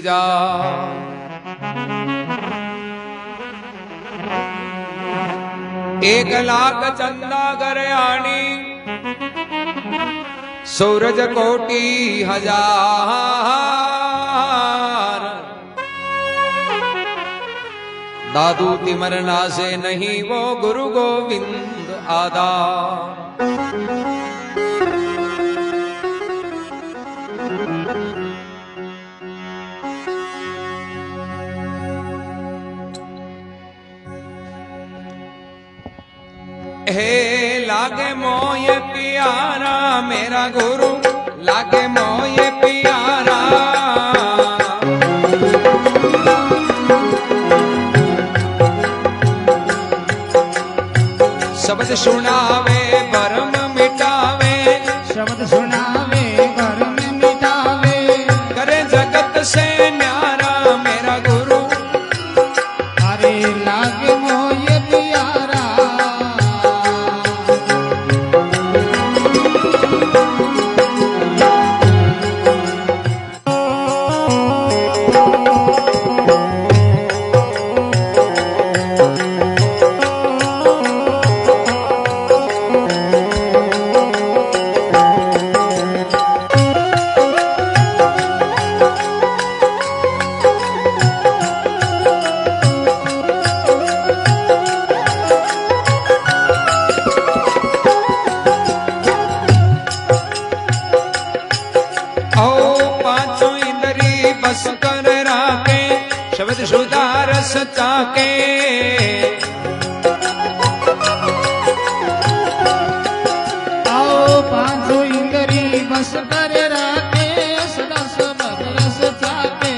जा एक लाख चंदा कर आनी सूरज कोटि हजार दादू तिमरना से नहीं वो गुरु गोविंद आधार। हे लागे मोये प्यारा मेरा गुरु लागे मोये प्यारा शब्द सुनावे भरम मिटावे शब्द सुनावे भरम मिटावे करे जगत से न्यारा मेरा गुरु अरे लागे मोये प्यारा बस कर राके शब्द सुधारस चाके आओ पांचों इंद्री बस कर राके सदा शब्द रस चाके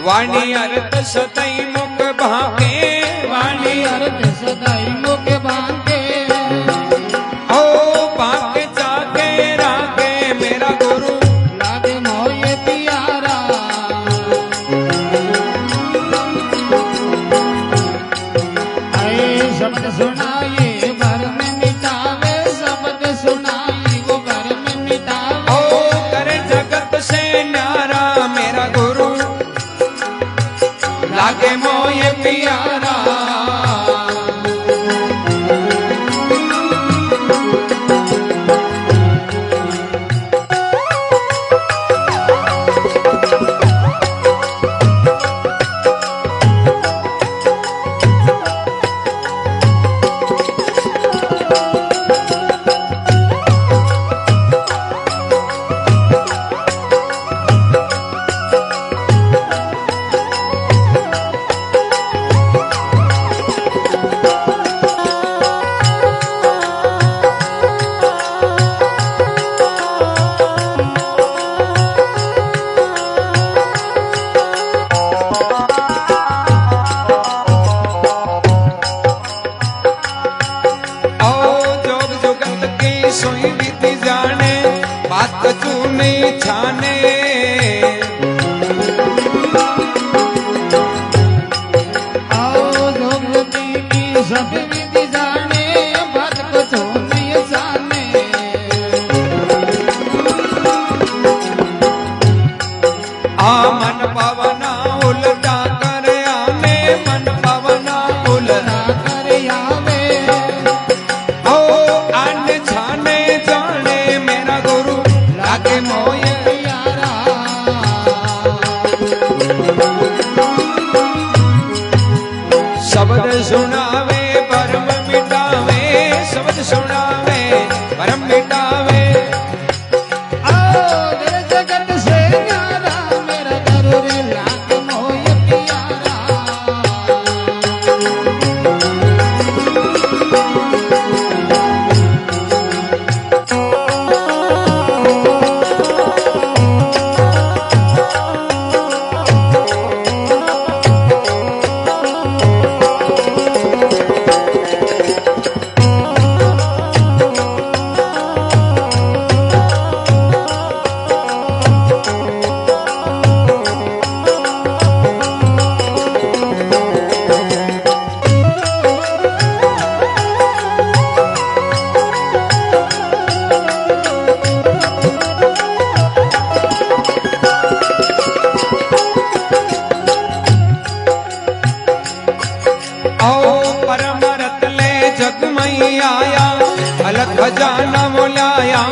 वाणी अर्थ सतई मुख भाके वाणी अर्थ सदाई मुख बांके पाके जाके राके मेरा गुरु लागे मोये प्यारा आए शब्द सुनाए भरम मिटावे शब्द सुनाई वो भरम मिटावे करे जगत से न्यारा मेरा गुरु लागे मोये प्यारा सोई बीती जाने बात तू नहीं छाने आओ जोगती की सब विधि जाने बात को तो नहीं जाने आ मन पावना उल्टा कर आने मन पावना उल्टा कर आवे मोये प्यारा शब्द सुनावे भरम मिटावे शब्द सुनावे भरम मिटावे जगत से न्यारा मेरा गुरु रे लागे मोये प्यारा मोलाया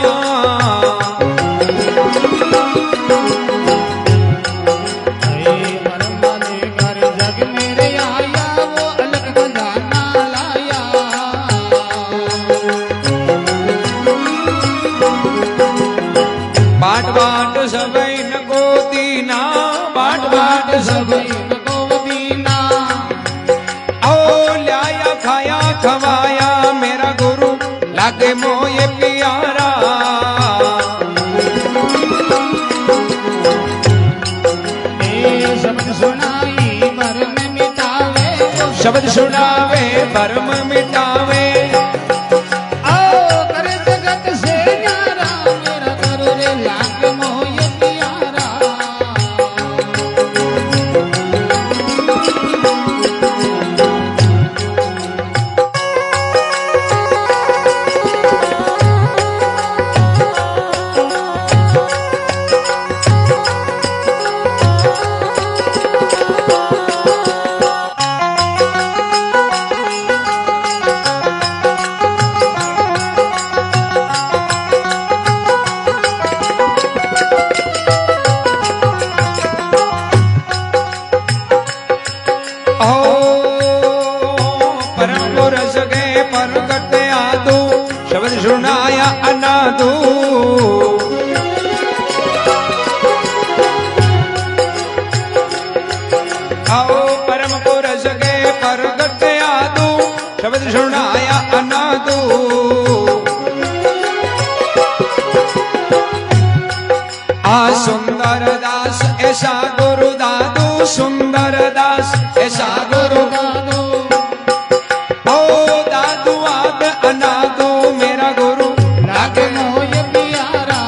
परम वाले घर जग मेरे आया वो अलग बजाना लाया बाट बाट सबई न को दीना बाट बाट सबई सबई को दीना ओ लाया खाया खवाया मेरा गुरु लागे मोये प्यारा शब्द सुनाई मर्म मिटावे शब्द सुनावे भरम मिटावे आओ कर जगत से न्यारा मेरा गुरु रे लाग मोह प्यारा ओ परम पुरुष के प्रगट आदू शब्द सुनाया अनादू आओ परम पुरुष के प्रगट आदू शब्द सुनाया अनादू आ सुंदर दास ऐसा गुरु दादू सुंदर दास ऐसा गुरु दादो ओ दादू आद अनादू मेरा गुरु लाग मोह प्यारा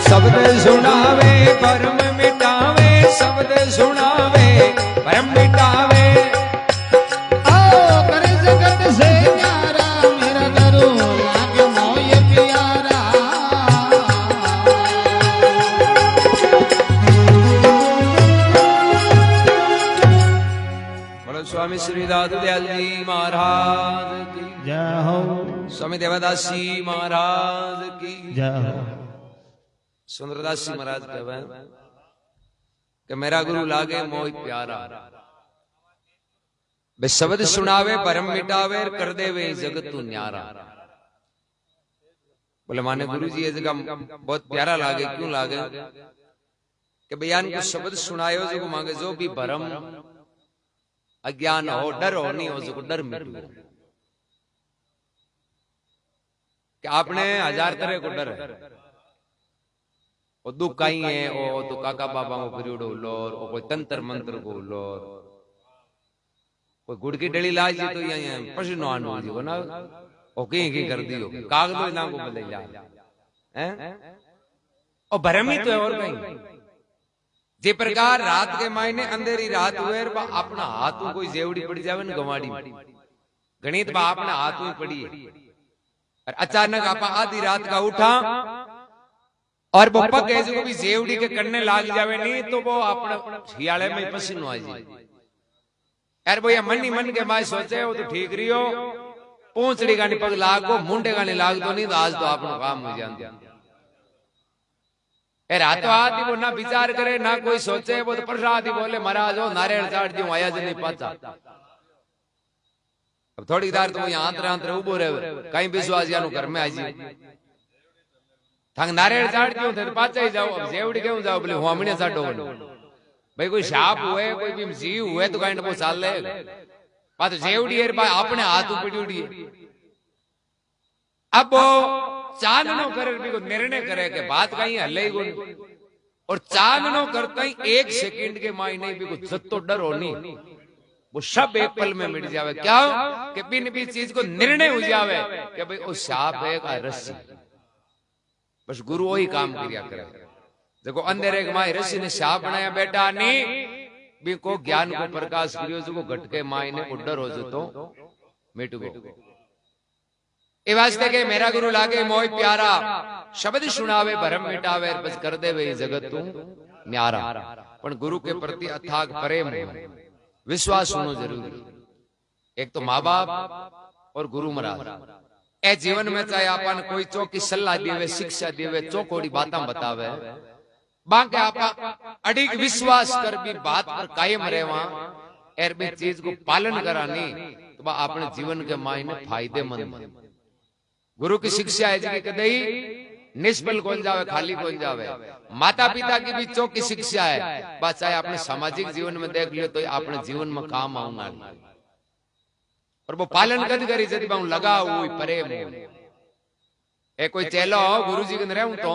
शब्द सुनावे परम मिटावे शब्द सुनावे परम मिटावे आओ कर जगत से न्यारा मेरा गुरु लाग मोह प्यारा बोलो स्वामी श्री दादू दयाल जी महाराज की जय हो स्वामी देवदासी महाराज की जय हो सुंदरदास जी महाराज कहवे कि मेरा गुरु लागे मोह प्यारा बे शब्द सुनावे भरम मिटावे कर देवे जगत तू न्यारा बोले माने गुरु जी ये जगह बहुत प्यारा लागे क्यों लागे कि बयान को शब्द सुनायो जो मांगे जो भी भरम अज्ञान हो डर हो नहीं हो जो डर मिटो कि आपने हजार तरह को डर है वो दुख कहीं है ओ तो काका बाबा को परियोड़ो लोर ओ कोई तंत्र मंत्र को लोर कोई गुड़ की डली लाज तो यहाँ पसीनो आनो जी बना ओ की कर दियो कागजो ना को बदल जा हैं ओ भरम ही तो है और कहीं जे प्रकार रात के मायने अंधेरी रात हुए अपना हाथ कोई जेवड़ी पड़ी जावे न गवाड़ी गणित बा अपना हाथ में पड़ी है और अचानक आप आधी रात का उठा और वो पग ऐसे को भी जेवड़ी के करने लाग जावे नहीं तो वो अपने हियाले में पसीनो आ जाए यार वो ये मन ही मन के माय सोचे वो तो ठीक रही हो पूंछड़ी का नहीं पग लाग को मुंडे का नहीं लाग तो नहीं तो आज तो अपना काम हो जाता ए रातों आदि वो ना विचार करे ना कोई सोचे वो तो प्रसाद ही बोले महाराज हो नारियल चाट दी आया नहीं पाता अब थोड़ी देर तो यहाँ आंतरे आंतरे उबो रहे कहीं विश्वासिया घर में आज थंग नारियल चाट दियो थे पाचा ही जाओ अब जेवड़ी क्यों जाओ बोले हुआ मने चाटो भाई कोई साप हुए कोई भी जीव हुए तो कहीं वो साल ले बात जेवड़ी है अपने हाथ पड़ी उड़ी अब चांदनो करे भी को निर्णय करे के बात कहीं हल्ले ही और चांदनो करता ही एक सेकंड के मायने भी को जत्तो डर हो नहीं वो सब एक पल में मिट जावे क्या कि बिन भी चीज को निर्णय हो जावे कि भाई वो साप है का रस्सी बस गुरु वही काम किया करे देखो अंधेरे के माई रस्सी ने साप बनाया बेटा नहीं भी को ज्ञान को प्रकाश करियो जो घटके मायने को डर हो जतो मिट गो ए वास्ते के मेरा गुरु लागे मोह प्यारा शब्द सुनावे भरम मिटावे बस कर दे वे जगत तू न्यारा पण गुरु के प्रति अथाग प्रेम विश्वास होना जरूरी एक तो माँ बाप और गुरु महाराज ए जीवन में चाहे आपन कोई चौकी सलाह देवे, शिक्षा देवे, चौकोड़ी बातें बतावे, बाकी आपा अडिग विश्वास कर भी बात पर कायम रहवा, एर भी चीज को पालन करानी तो बा अपने जीवन के मायने फायदेमंद। गुरु की शिक्षा है जी कदई निष्फल कौन जावे, खाली कौन जावे। माता पिता की भी चौकी शिक्षा है, बस चाहे अपने सामाजिक जीवन में देख लियो तो अपने जीवन में काम आऊंगा और वो पालन कद करी जब मैं लगा हुई प्रेम ए कोई चेलो गुरु जी के रहूं तो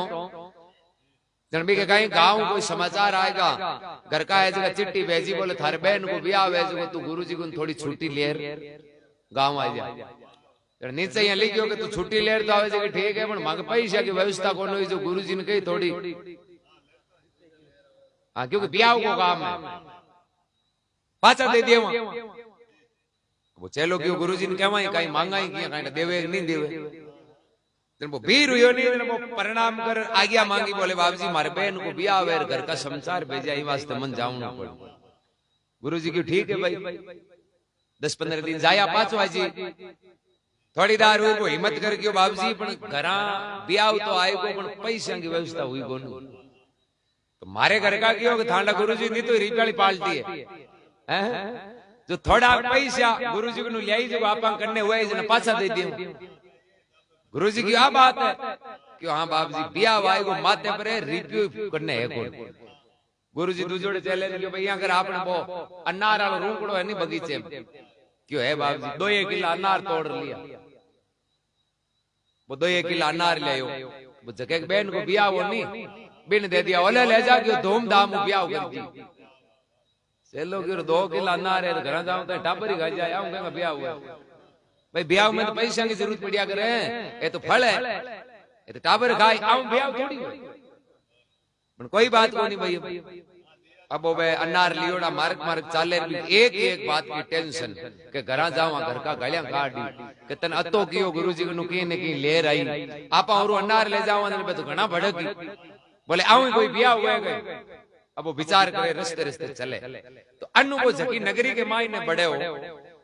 जनबी के कहीं गांव कोई समाचार आएगा घर का है जगह चिट्ठी भेजी बोले थारे बहन को ब्याह भेजो तू गुरु जी को थोड़ी छुट्टी ले गांव आ जा नीचे यहाँ लिखियो कि तू छुट्टी ले तो आवे जगह ठीक है पर मांग पैसा की व्यवस्था कौन हुई जो गुरु जी ने कही थोड़ी हाँ क्योंकि ब्याह को काम है पाचा दे दिया वो चलो क्यों गुरु जी ने कहवाई कहीं मांगा ही किया कहीं देवे नहीं देवे वो भीड़ हुई नहीं वो परिणाम कर आज्ञा मांगी बोले बाबू जी मारे बहन को ब्याह हुए घर का समाचार भेजा ही वास्ते मन जाऊं ना पड़े गुरु जी की ठीक है भाई 10-15 दिन जाया पाचवा जी थोड़ी दार हुई वो हिम्मत कर क्यों बाबू जी पर घर ब्याह तो आए को पर पैसा की व्यवस्था हुई कौन तो मारे घर का क्यों थांडा गुरु जी नहीं तो रिपाली पाल्टी है जो थोड़ा पैसा गुरु जी को लिया जो आप करने हुए पाछा दे दिए गुरु जी की आ बात है क्यों हाँ बाप जी ब्याह वाई को माथे पर रिव्यू करने है कौन गुरु जी दूसरे चले क्यों भैया अगर आपने वो अनार वाला रूपड़ो है नहीं बगीचे में क्यों है बाप जी 2 किलो अनार तोड़ लिया वो 2 किलो अनार ले वो जगह बहन को ब्याह वो नहीं बिन दे दिया ओले ले जा क्यों धूमधाम ब्याह कर दी चलो क्यों 2 किलो अनार है घर जाऊं तो टाबर ही खा जाए आऊंगा ब्याह हुआ भाई ब्याह में तो पैसा की जरूरत पड़िया करे ये तो फल है ये तो टाबर खाए आऊं ब्याह थोड़ी कोई बात को नहीं भाई अब वो अनार लियोड़ा मार्ग मार्ग चाले एक एक बात की टेंशन के घर जावा घर का गालियां काट दी के तन अतो कियो गुरु जी को की ने की ले रही आप और अनार ले जावा ने तो घना भड़क बोले आऊं कोई ब्याह हुए गए अब वो विचार करे रस्ते रस्ते चले तो अनु को झकी नगरी के माई ने बड़े हो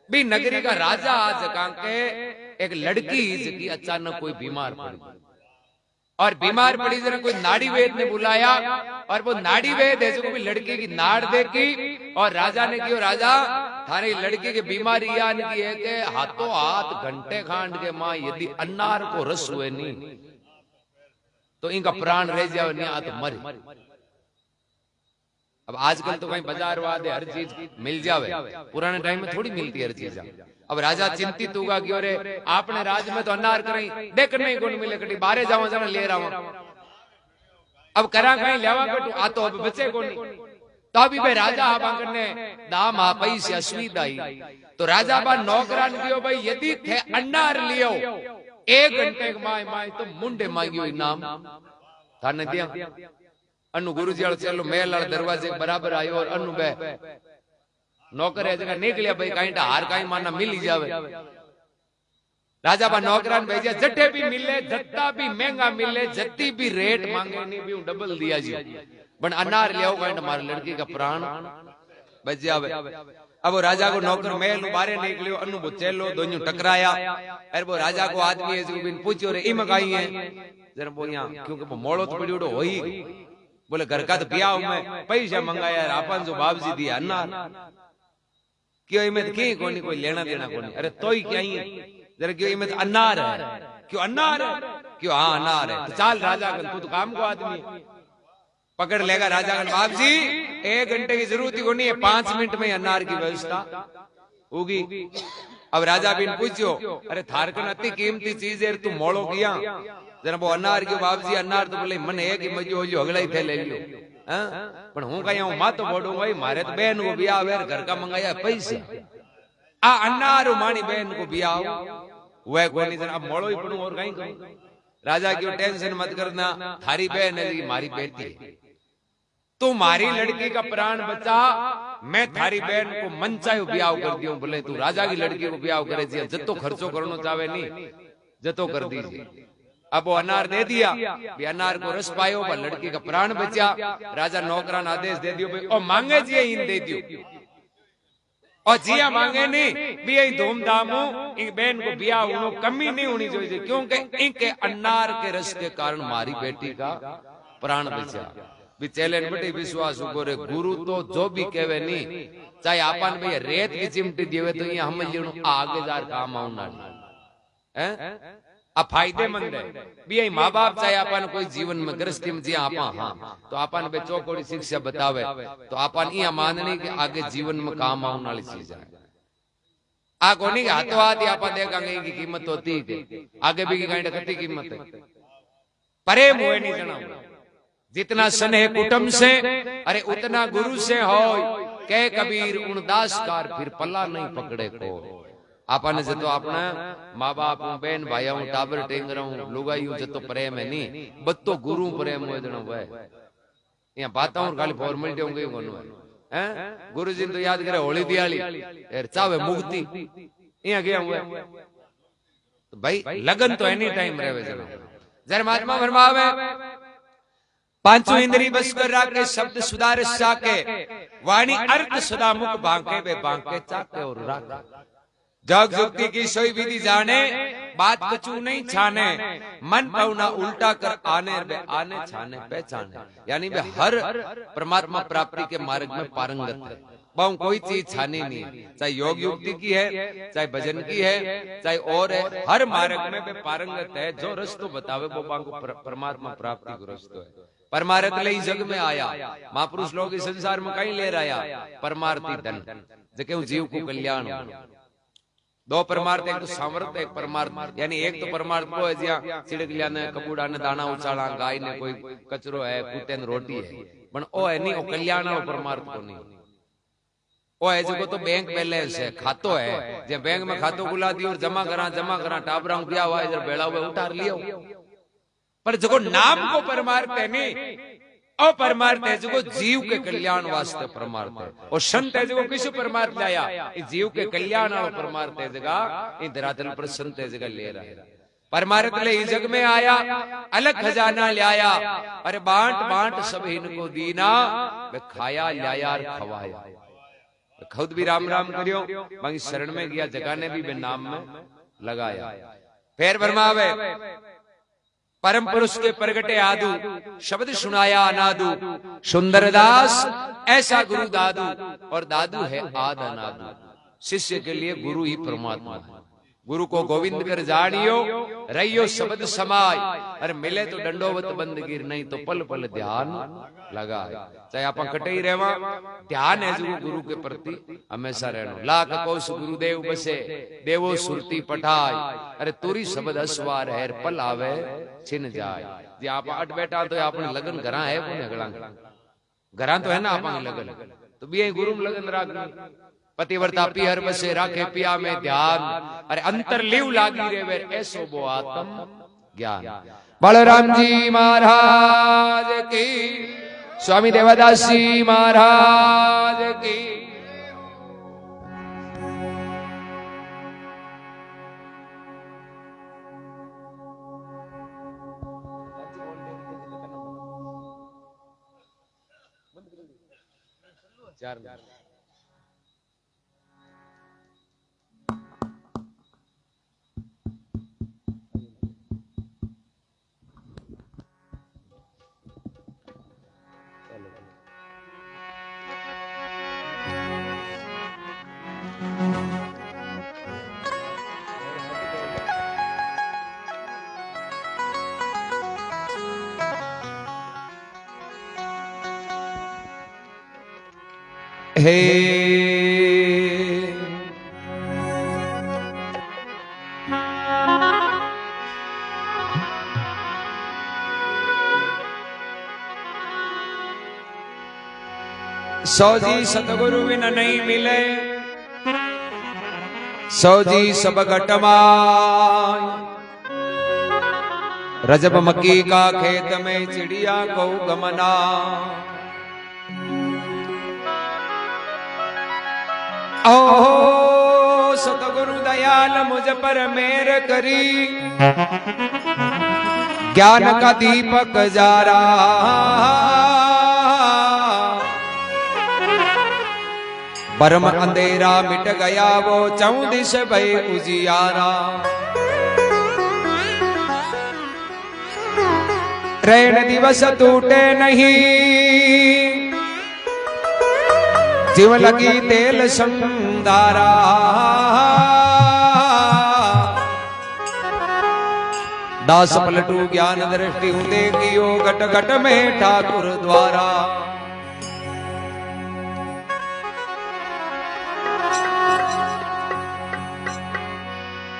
भी नगरी का राजा आज के एक लड़की जिसकी अचानक कोई बीमार पड़ी और बीमार पड़ी जरा कोई नाड़ी वेद ने बुलाया और वो नाड़ी वेद है जो लड़की की नाड़ देखी और राजा ने क्यों राजा थारी लड़की की बीमारी यान की है कि हाथों हाथ घंटे खांड के मां यदि अनार को रस हुए नहीं तो इनका प्राण रह जाए नहीं आ तो मरे अब आजकल तो कहीं बाजार वादे हर चीज मिल जावे पुराने टाइम में थोड़ी मिलती हर चीज अब राजा चिंतित होगा कि अरे आपने राज में तो अनार करें देख नहीं कौन मिले कटी बारे जावा जाना ले रहा हूं अब करा कहीं लेवा कटू आ तो अब बचे कौन तो अभी भाई राजा आप करने दाम आ पैसे अश्विदाई तो राजा बा नौकरान कियो भाई यदि थे अनार लियो 1 घंटे माय माय तो मुंडे मांगियो इनाम थाने दिया अनु गुरु जी चलो महल वाले दरवाजे बराबर आयो और अनु बे नौकर है जगह निकलिया भाई कहीं हार कहीं माना मिल ही जावे राजा बा नौकरान भेजा जट्टे भी मिले जत्ता भी महंगा मिले जत्ती भी रेट मांगे नहीं भी डबल दिया जी बन अनार ले आओ कहीं हमारी लड़की का प्राण बच जावे अब वो राजा को नौकर महल बारे निकलियो अनु वो चलो दोनों टकराया अरे वो राजा को आदमी है जो बिन पूछो रे इम काई है जरा वो यहाँ क्योंकि वो मोड़ो तो पड़ी हो ही बोले घर का तो ब्याह में पैसा मंगाया यार आपन जो बाप जी दिया अनार क्यों इमें की कोनी कोई लेना देना कोनी अरे तो ही क्या ही जरा क्यों इमें अनार है क्यों अनार है क्यों हाँ अनार है तो चाल राजा का तू तो काम को आदमी पकड़ लेगा राजा का बाप जी 1 घंटे की जरूरत ही कोनी है 5 मिनट में अनार की व्यवस्था होगी अब राजा बिन पूछो अरे थारकन अति कीमती चीज है तू मोड़ो किया जरा वो अनार क्यों बाप जी अनार तो बोले मन है कि मजो जो अगला ही थे ले लियो पण हूं कहीं हूं मां तो बोडू भाई मारे तो बहन को ब्याह वेर घर का मंगाया पैसा आ अनार मानी बहन को ब्याह वह कोनी जरा अब मोड़ो ही पड़ू और कहीं करूं राजा क्यों टेंशन मत करना थारी बहन है मारी बेटी है तू मारी लड़की का प्राण बचा मैं थारी बहन को मनचायो ब्याह कर दियो बोले तू राजा की लड़की को ब्याह करे जतो खर्चो करनो चाहे नहीं जतो कर दीजिए अब वो अनार दे दिया भी अनार को रस पायो पर लड़की का प्राण बचा राजा नौकरान आदेश दे दियो भाई और मांगे जी इन दे दियो और जिया मांगे नहीं भी यही धूमधाम इन बहन को बिया उनो कमी नहीं होनी चाहिए, क्योंकि इनके अन्नार के रस के कारण मारी बेटी का प्राण बचा। भी चैलेंज बटे विश्वास उगो रे गुरु तो जो भी कहवे नहीं, चाहे आपन भैया रेत की चिमटी देवे तो ये हम आगे जार काम आउना है आ फायदेमंद है। भी यही माँ बाप चाहे आपन कोई जीवन में गृहस्थी में जिया आपा हाँ तो आपन बे चौकोड़ी शिक्षा बतावे तो आपन ये माननी कि आगे जीवन में काम आने वाली चीज है। आ कोनी के हाथों हाथ आपा देखा की कीमत होती है, आगे भी की कती कीमत है। प्रेम हुए नहीं जना, जितना स्नेह कुटुंब से अरे उतना गुरु से हो। कह कबीर उनदासकार फिर पल्ला नहीं पकड़े को। आपने जतो अपना माँ बाप बहन भाई टाबर टेंगर लुगाई जतो प्रेम है नहीं बत्तो गुरु प्रेम हो जनो वह यहाँ बात खाली फॉर्मेलिटी होंगे हैं। गुरु जी तो याद करे होली दिवाली चावे मुक्ति यहाँ गया हुआ तो भाई लगन तो एनी टाइम रहे जनो। जर महात्मा फरमावे पांचों इंद्री बस कर राखे शब्द सुधार साके वाणी अर्थ सदा मुख बांके बे बांके चाके और राखे। जग जुक्ति की सोई विधि जाने बात कछु नहीं छाने मन पौना उल्टा कर आने बे आने छाने पहचाने। यानी बे हर परमात्मा प्राप्ति के मार्ग में पारंगत है। बहु कोई चीज छानी नहीं है, चाहे योग युक्ति की है चाहे भजन की है चाहे और है, हर मार्ग में बे पारंगत है। जो रस्तो बतावे वो बांको परमात्मा प्राप्ति को रस्तो है। परमार्थ ले जग में आया महापुरुष लोग इस संसार में कहीं ले रहा परमार्थी धन जके जीव को कल्याण। दो परमार्थ, एक तो सामर्थ एक परमार्थ। यानी एक तो परमार्थ वो है जिया छिड़क लिया ने कपूड़ा ने दाना उछाड़ा गाय ने कोई कचरो है कुत्ते ने रोटी है पण ओ है नहीं ओ कल्याण वाला परमार्थ को नहीं। ओ है जो तो बैंक बैलेंस है खातो है जे बैंक में खातो खुला दियो और जमा करा टाबरा दिया हुआ इधर बेड़ा हुआ उतार लियो। पर जो नाम को परमार्थ है नहीं अपरमार्थ है जो जीव के कल्याण वास्ते परमार्थ है। और संत है जो किस परमार्थ लाया जीव के कल्याण और परमार्थ है जगह इन धरातल पर संत है जगह ले रहा है। परमार्थ ले इस जग में आया अलग खजाना लाया अरे बांट बांट सब इनको दीना वे खाया लाया खवाया। खुद भी राम राम करियो बाकी शरण में गया जगह ने भी नाम में लगाया। फिर फरमावे परम पुरुष के प्रगटे आदू शब्द सुनाया अनादू सुंदरदास ऐसा गुरु दादू और दादू है आद अनादू। शिष्य के लिए गुरु ही परमात्मा है। गुरु को गोविंद कर जानियो रहियो शब्द समाय अरे मिले तो दंडोवत बंद गिर नहीं तो पल पल ध्यान लगाए। चाहे आप कटे ही रहवा ध्यान है जो गुरु के प्रति हमेशा रहना। लाख कोस गुरुदेव बसे देवो सुरती पठाय अरे तुरी शब्द असवार है पल आवे छिन जाए। जी आप अट बैठा तो आपने लगन घरा है घरा तो है ना आप लगन तो भी गुरु में लगन राख पतिव्रता पिहर बसे राखे पिया में ध्यान अरे अंतर लिव लागी रे वे ऐसो वो आत्म ज्ञान। बलराम जी महाराज की स्वामी देवदास जी महाराज की। हे सौ जी सतगुरु बिन नहीं मिले सौ जी सब घटमाय। रजब मक्की का खेत में चिड़िया को गमना ओ सतगुरु दयाल मुझ पर मेर करी ज्ञान का दीपक जारा परम अंधेरा मिट गया वो 14 भई उजियारा। रैन दिवस टूटे नहीं जीव लगी तेल संदारा। दास पलटू ज्ञान दृष्टि देखियो घट घट में ठाकुर द्वारा।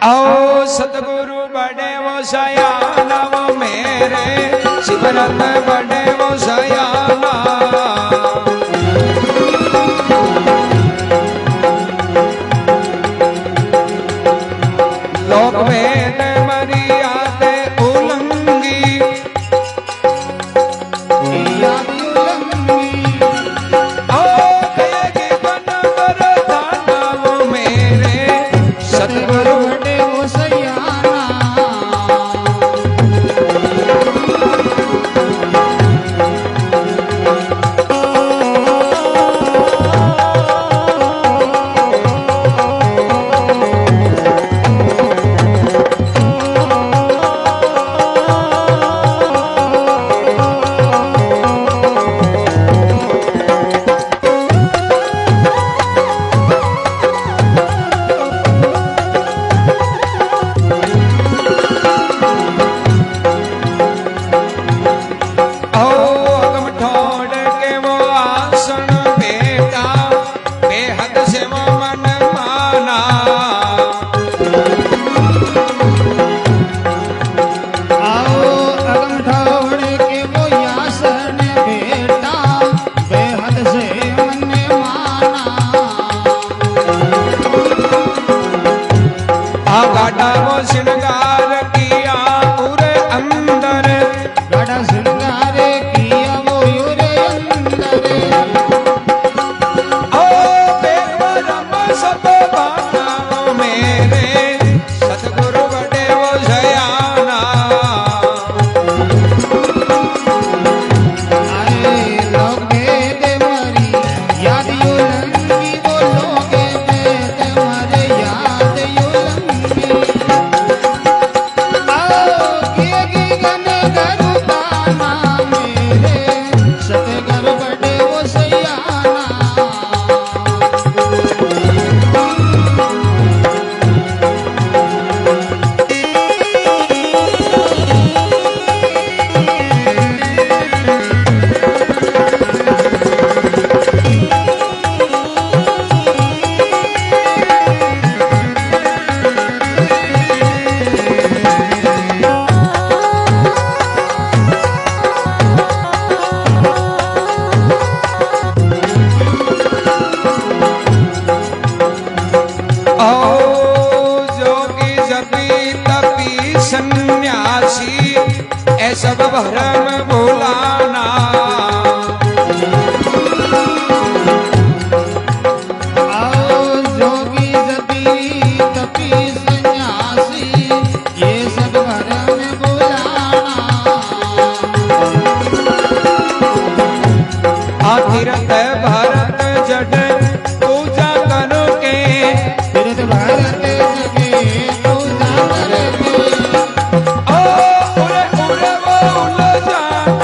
आओ सतगुरु बड़े वो सयाना वो मेरे शिवरत बड़े वो सयाना। लोक वेद मर्यादे उल्लंघी आओ कहेगी बन वरदाना वो मेरे सतगुरु बड़े वो सयाना। गाड़ा वो श्रृंगार किया उरे अंदर। गाड़ा श्रृंगार किया वो उरे अंदर। ओ बेपरम सब बाना वो मेरे सतगुरु बड़े वो सयाना। अरे लोग भेद मरी याद युलंगी वो लोग भेद मरे याद युलंगी। आओ गिगी गन गरुदाना मेरे सतगुरु बड़े वो सयाना। सन्यासी ऐ सब भरम भुलाना। आओ जोगी जपी तपी सन्यासी ये सब भरम भुलाना। तीर्थ भरत जट पूजा करो के तीर्थ भरत जगे पूजा करके। ओ उरे उरे वो उल जान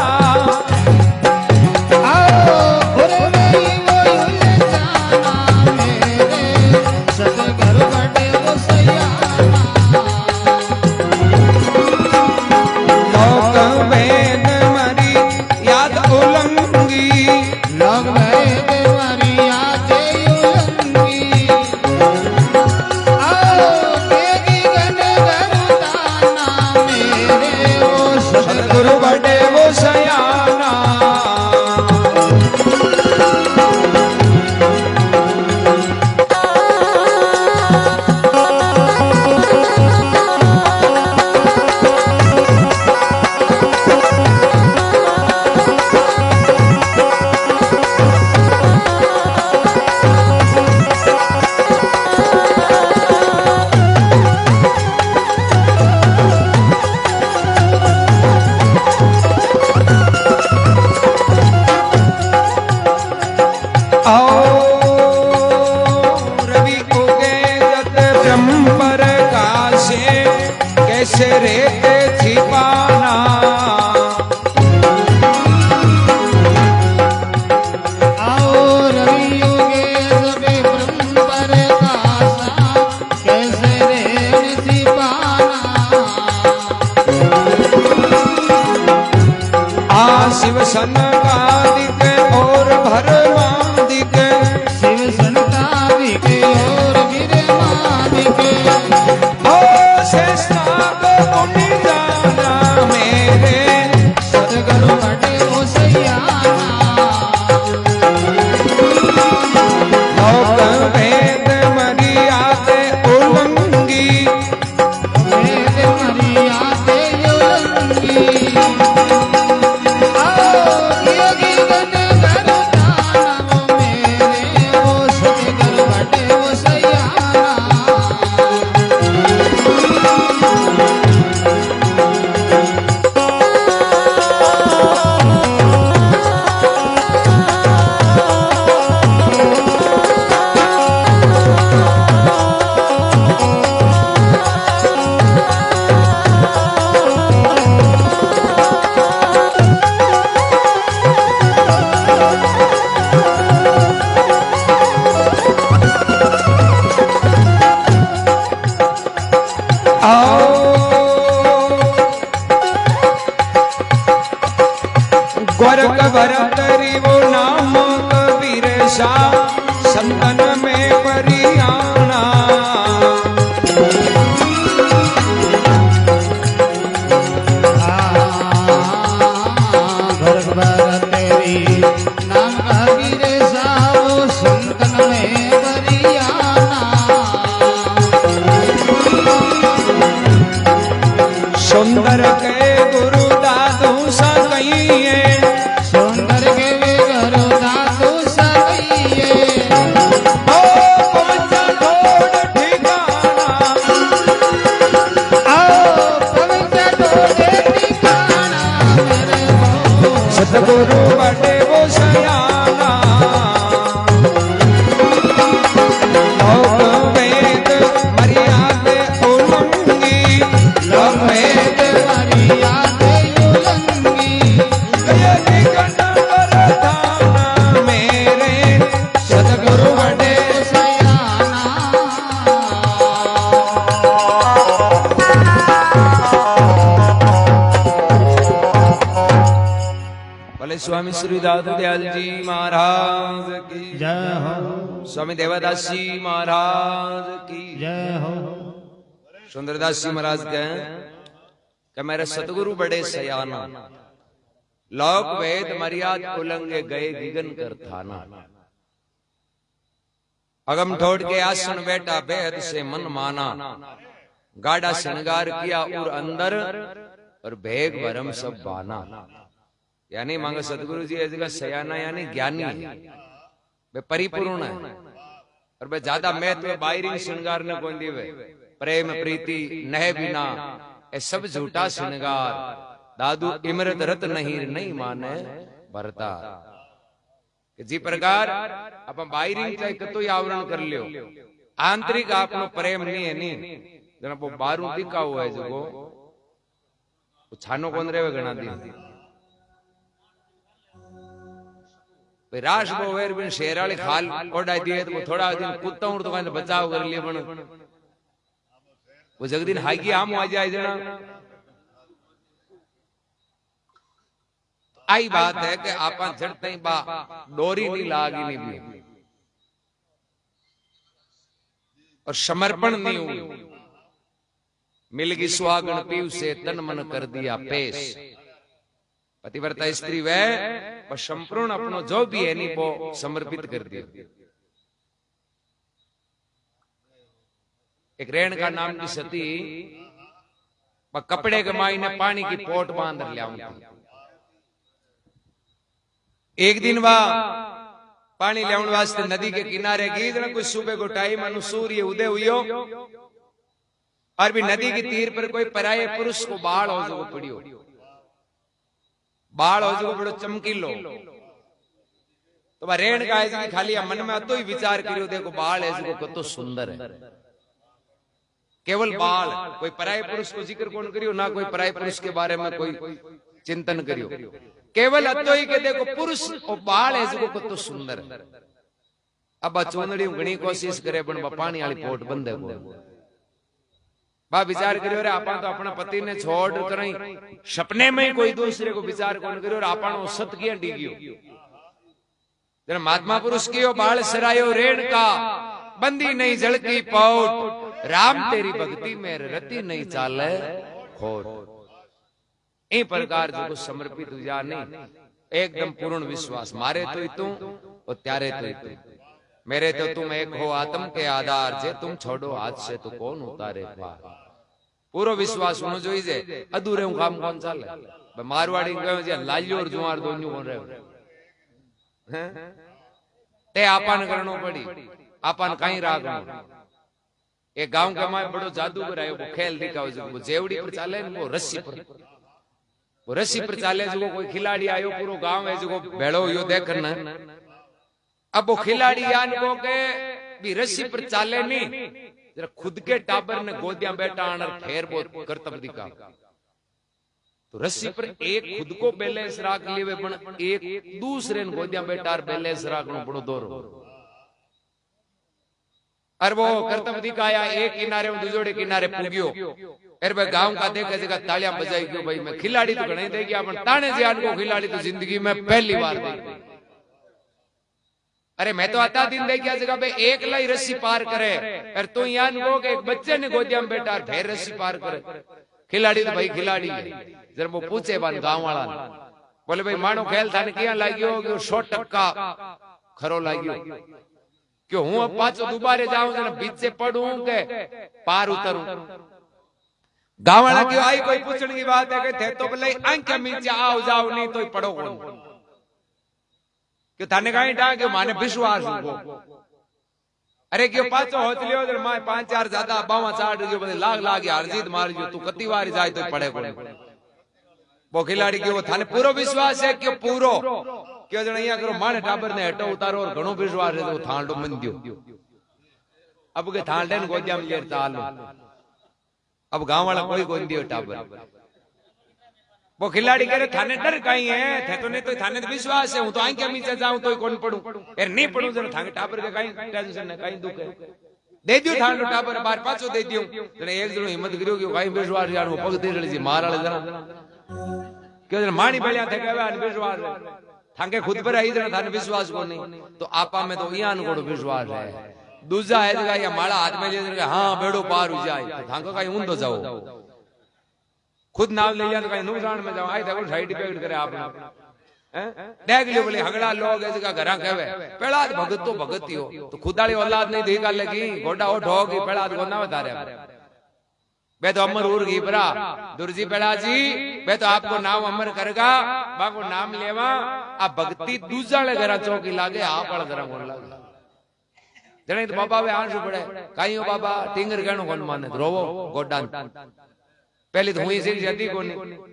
कैसे रहते छिपाना। आओ रवि योगेश बे ब्रह्म प्रकाशा, कैसे रेण छिपाना। आ शिव सनकादिक और भरवादिक, शिव संतादिक और वीरमादिक, ओ शेषनाग मुनि जाना मेरे, सद्गुरु बड़े वो सयाना। लोक वेद मर्यादे उल्लंघी, वेद मर्यादे उल्लंघी। आओ योगी गण गरु दानव मेरे, वो सद्गुरु बड़े वो सयाना। गोरख भरतरी वो नाम कबीर सा, संतन में परियाणा। भरत भरत तेरी नाम कबीर साहब, संतन में बरियाना। सुंदर के गुरु दादू सा कहिए, सुंदर के वे घरो दादू सगइए। ओ पहुंचा ढोल ठिकाना। आओ पवित्र टोले ठिकाना मेरे हो। सतगुरु बड़े वो सयाना। लोक वेद मर्यादे उल्लंघी, लोक वेद मर्यादे उल्लंघी। गयति गण वरदाना मेरे, सतगुरु बड़े सयाना। भले स्वामी सूर्यदास दयाल जी महाराज की, जय हो, स्वामी देवदास जी महाराज की, जय हो। सुंदरदास जी महाराज कहें कि मेरे सतगुरु बड़े सयाना, लोक वेद मर्याद उल्लंघे गए गिगन कर थाना। अगम ठोड़ के आसन बैठा बेहद से मन माना, गाड़ा श्रृंगार किया और अंदर और भेग भरम सब बाना। यानी मांगे सतगुरु जी ऐसे का सयाना यानी ज्ञानी है, वे परिपूर्ण है, और वे ज्यादा महत्व बाहरी श्रृंगार ने कौन दिए, प्रेम प्रीति नह बिना ये सब झूठा श्रृंगार। दादू इमरत रत नहीं माने भरता। कि जी प्रकार अपन बाहरी चाहे कतो आवरण कर लियो, आंतरिक आपनो प्रेम नहीं है नी, जना वो बारू दिखा हुआ है जो वो छानो कौन रेवे गणा दी राश वो वेर बिन शेराली खाल ओढ़ा दिए तो थोड़ा दिन कुत्ता हूं तो कहने बचाव कर लिए बन वो जगदीन हागी आम आ जाए जना। आई बात है कि आपा झड़ते ही बा डोरी नहीं लागी नहीं भी और समर्पण नहीं हुई, मिलगी सुहागन पीव से तन मन कर दिया पेश। पतिव्रता स्त्री वह पर संपूर्ण अपनो जो भी है नी वो समर्पित कर दिया। एक रेण का नाम की सती कपड़े के माई ने पानी की पोट बांध लिया। एक दिन वह पानी ले वास्ते नदी के किनारे गई, कुछ सुबह को टाइम अनु सूर्य उदय हुई और भी नदी के तीर पर कोई पराये पुरुष को बाढ़ हो जो पड़ियो, बाढ़ हो जो बड़ो चमकीलो। तो वह रेण का खाली मन में तो ही विचार करियो, देखो बाढ़ है जो कतो सुंदर है। केवल बाल, कोई पराये पुरुष को जिक्र कौन करियो, ना कोई पराये पुरुष के बारे में कोई चिंतन करियो। केवल अतो ही के देखो पुरुष और बाल है जो तो सुंदर। अब चोंदड़ी घणी कोशिश करे पण पानी वाली पोट बंदे को बा विचार करियो रे आपा तो अपना पति ने छोड़ करई सपने में ही कोई दूसरे को विचार कौन करियो और आपा सत किया डीगियो। जरा महात्मा पुरुष कियो बाल सरायो रेण का, बंदी नहीं झलकी पौट, राम तेरी भक्ति में रति नहीं चाले खोट। ए प्रकार जो समर्पित हुआ नहीं एकदम पूर्ण विश्वास, मारे तो तू और त्यारे तो तू, मेरे तो तुम एक हो आत्म के आधार जे, तुम छोड़ो हाथ से तो कौन उतारे पार। पूरो विश्वास होनो जोईजे, अधूरे हूं काम कौन चाले। मारवाड़ी कहे लालियो और जुआर दोन्यू कौन रहे ते आपान करनो पड़ी, आपान कहीं राखनो। एक गांव के मां बड़ो जादू करायो, वो खेल दिखाओ जो जेवड़ी पर चाले वो रस्सी पर, वो रस्सी पर चाले जो कोई खिलाड़ी आयो पूरो गांव है जो भेड़ो यो देखना। अब वो खिलाड़ी यान को के भी रस्सी पर चाले नहीं, जरा खुद के टाबर ने गोदियां बैठा आनर फेर बहुत करतब दिखा। तो रस्सी पर एक खुद को बैलेंस राख लेवे पण एक दूसरे ने गोदियां बैठा बैलेंस राखनो बड़ो दौर। और वो करतब दिखाया, एक किनारे दूसरे किनारे पुगियो। अरे भाई गांव का देखे जगह तालियां बजाई क्यों भाई, मैं खिलाड़ी तो नहीं देगी अपन ताने से को खिलाड़ी तो जिंदगी में पहली बार देखी। अरे मैं तो आता दिन देखिया जगह पे एक लाई रस्सी पार करे, और तू यान को एक बच्चे ने गोदिया में बैठा फिर रस्सी पार करे। खिलाड़ी तो भाई खिलाड़ी है। जरा वो पूछे बान गांव वाला, बोले भाई मानो खेल थाने किया लागियो कि 100% खरो लागियो, क्यों हूं अब पाछो दोबारे जाऊं जरा बीच से पढ़ूं के पार उतरूं। गांव वाला क्यों आई कोई पूछने की बात है कि थे तो भले आंखें नीचे आओ जाओ नहीं तो पढ़ो कौन, क्यों थाने कहीं डा क्यों माने विश्वास हो। अरे क्यों पाछो होत लियो जर मां 5-4 ज्यादा बावा चाट जो बदे लाग लाग हरजीत मार जो तू कती बार जाए तो पढ़े कौन। वो खिलाड़ी क्यों थाने पूरो विश्वास है क्यों पूरो क्यों जण અહીંયા करो माने टाबर ने हटो उतारो और घणो विश्वास है तो थांडो मन दियो। अब के थांडे ने गोदिया में लेर चाल, अब गांव वाला कोई गोद दियो टाबर। वो खिलाड़ी कह रहे थाने डर कहीं है, थे तो नहीं तो थाने तो विश्वास है, हूं तो आंखें नीचे जाऊं तो कौन पढ़ूं, यार नहीं पढ़ूं जरा थाने टाबर के कहीं टेंशन है कहीं दुख है दे दियो थाने टाबर बार पाछो दे दियो। जने एक जणो हिम्मत करियो कि कहीं विश्वास यार वो पग दे जी मार वाले जरा क्यों जरा माणी बेलिया थे कहवे अन विश्वास थांके खुद पर आई जरा थाने विश्वास को नहीं तो आपा में तो यान को विश्वास है। दूसरा है जगह या माला हाथ में ले जरा हां बेड़ो पार हो जाए तो थांको कहीं ऊंधो जाओ, खुद नाम ले लिया तो कहीं नुकसान में जाओ। आई देखो साइड इफेक्ट करे आपने देख लियो बोले हगड़ा लोग ऐसे का घरा कहवे पहला भगत तो भगत ही हो तो खुदाली औलाद नहीं देखा लगी गोडा हो ढोगी पहला को ना बता रहे बे तो अमर उर घीपरा दुर्जी पहला जी बे तो आपको नाम अमर करेगा बाको नाम लेवा आ भक्ति दूसरा ले घरा चौकी लागे आप वाला घरा कोन लागे जने तो बाबा वे आंसू पड़े काई हो बाबा टिंगर कहनो कोन माने रोवो गोडा पहले तो हुई से जदी को नहीं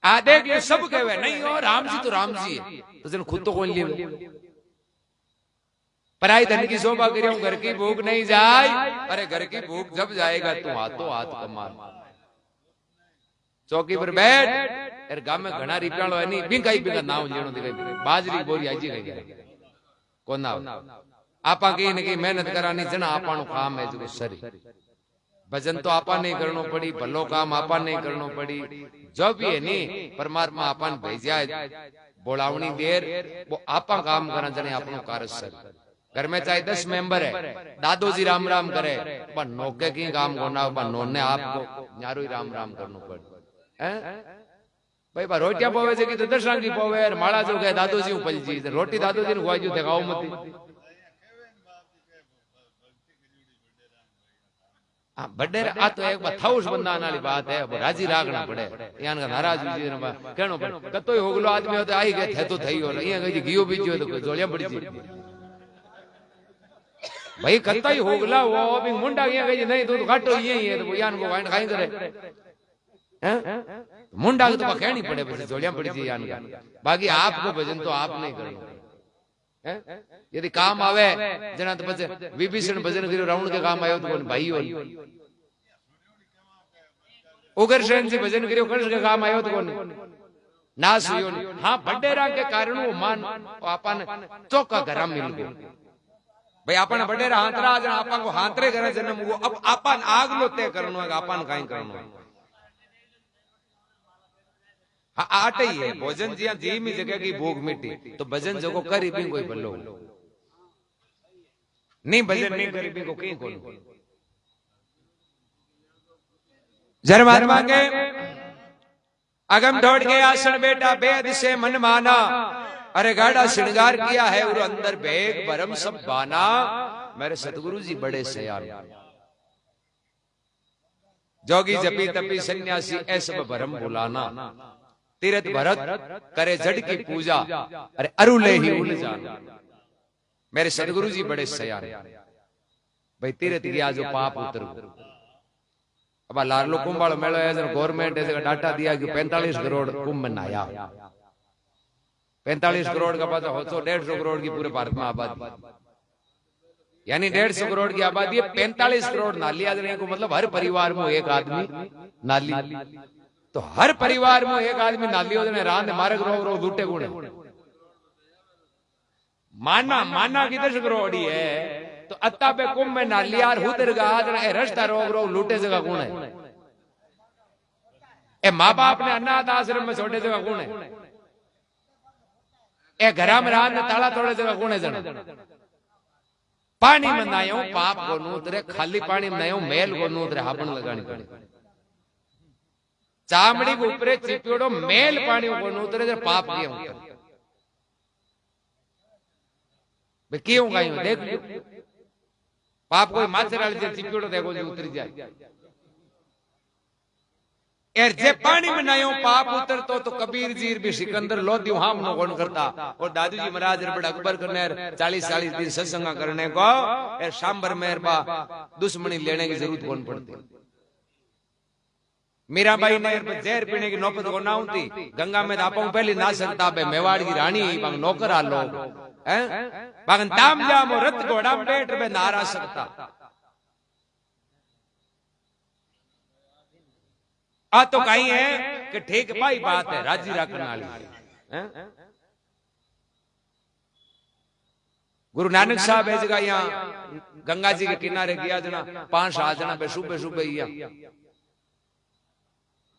आ देख ये सब कहवे नहीं हो राम जी तो राम जी है तो जन खुद तो कौन लिए पराई धन की शोभा करियो घर की भूख नहीं जाए। अरे घर की भूख जब जाएगा तू हाथों हाथ कमा चौकी पर बैठ यार गांव में घना रिप्यालो है नहीं बिंगाई बिंगा नाव लेनो दिखाई बाजरी बोरी आजी गई को नाव आपा की ने की मेहनत करानी जना आपानो काम है जो सरी भजन तो आपा नहीं करनो पड़ी भलो काम आपा नहीं करनो पड़ी जब ये नहीं परमात्मा आपन भेजा बोलावनी देर वो आपा काम करा जने अपनो कार्य सर। घर में चाहे 10 मेंबर है दादो जी राम राम करे पर नौके की काम कोना पर नोने आपको न्यारो ही राम राम करनो पड़े हैं भाई बा रोटियां पोवे जे की तो दर्शन की पोवे माला जो गए दादो जी उपल जी रोटी दादो जी ने खुआई जो देखाओ मत हाँ बड़े आ तो एक बात थाउस बंदा वाली बात है वो राजी राखना पड़े यान का नाराज जी ने कहनो पड़े कतोई होगलो आदमी हो तो आई गए थे तो थई हो यहाँ कही गियो बीजियो तो जोलियां पड़ी जी भाई कतोई होगला वो भी मुंडा यहाँ कही नहीं तो घाटो यही है तो यान को वाइन खाई करे हैं मुंडा तो कहनी पड़े बस जोलियां पड़ी जी यान का बाकी आपको भजन तो आप नहीं करना यदि काम आवे जना तो विभीषण भजन करो रावण के काम आयो तो भाई हो उग्रसेन से भजन करियो कंस के काम आयो तो कोनी नाश हुयो नहीं। हाँ बडेरा के कारण वो मान आपन चौका घर मिल गयो भाई आपन बडेरा हांतरा जन आपन को हांतरे करे जन्म वो अब आपन आगलो तय करनो है आपन काई करनो है। हाँ आट ही है भोजन जिया जी में जगह की भूख मिटी तो भजन जगो करी भी कोई बल्लो नहीं भजन नहीं करी भी को कहीं कोन जरमान मांगे अगम दौड़ के आसन बेटा बेद से मन माना अरे गाड़ा श्रृंगार किया है और अंदर बेग बरम सब बाना मेरे सतगुरु जी बड़े सयान जोगी जपी तपी सन्यासी ऐसा भरम बुलाना तीरथ भरत करे जड़ की पूजा अरे अरुले ही उलझाना मेरे सतगुरु जी बड़े सयान भाई तीरथ गया जो पाप उतर अब लारलो कुंभाल मेलो है गवर्नमेंट ऐसे डाटा दिया कि 45 करोड़ कुंभ में आया 45 करोड़ का पता हो तो 150 करोड़ की पूरे भारत में आबादी यानी 150 करोड़ की आबादी है 45 करोड़ नाली आदमी को मतलब हर परिवार में एक आदमी नाली तो हर परिवार में एक आदमी नाली होने रात मारक रोग रोग लूटे गुणे माना माना की 10 करोड़ ही है तो अत्ता पे कुंभ में नालियार हुदर गाद रस्ता रोग रोग लूटे जगह गुण है ए माँ बाप ने अनाथ आश्रम में छोटे जगह गुण है ए घरा में रात में ताला तोड़े जगह गुण है जन पानी में नायो पाप को नूतरे खाली पानी में नायो मेल को नूतरे हाबन लगानी पड़े चामड़ी के ऊपर चिपड़ो मेल पानी को नूतरे जर पाप किए उतर क्यों गायो देख लियो पाप कोई माथेराल जे चिपड़ो देखो जो उतर जाए एर जे पानी में नायो पाप उतर तो कबीर जी भी सिकंदर लोधियो हम नो कौन करता और दादू जी महाराज बड़ा अकबर करने 40-40 दिन सत्संग करने को एर सांबर मेहरबा दुश्मनी लेने की जरूरत कौन पड़ती मीरा भाई ने जहर पीने की नौबत को ना होती गंगा में आपको पहली ना सकता बे मेवाड़ की रानी बांग नौकर आ लो हैं बांग ताम जाम और रत घोड़ा पेट पे नारा सकता आ तो कहीं है कि ठीक भाई बात है राजी रखने वाली हैं गुरु नानक साहब है जगह यहाँ गंगा जी के किनारे गया जना 5 जना बे सुबह सुबह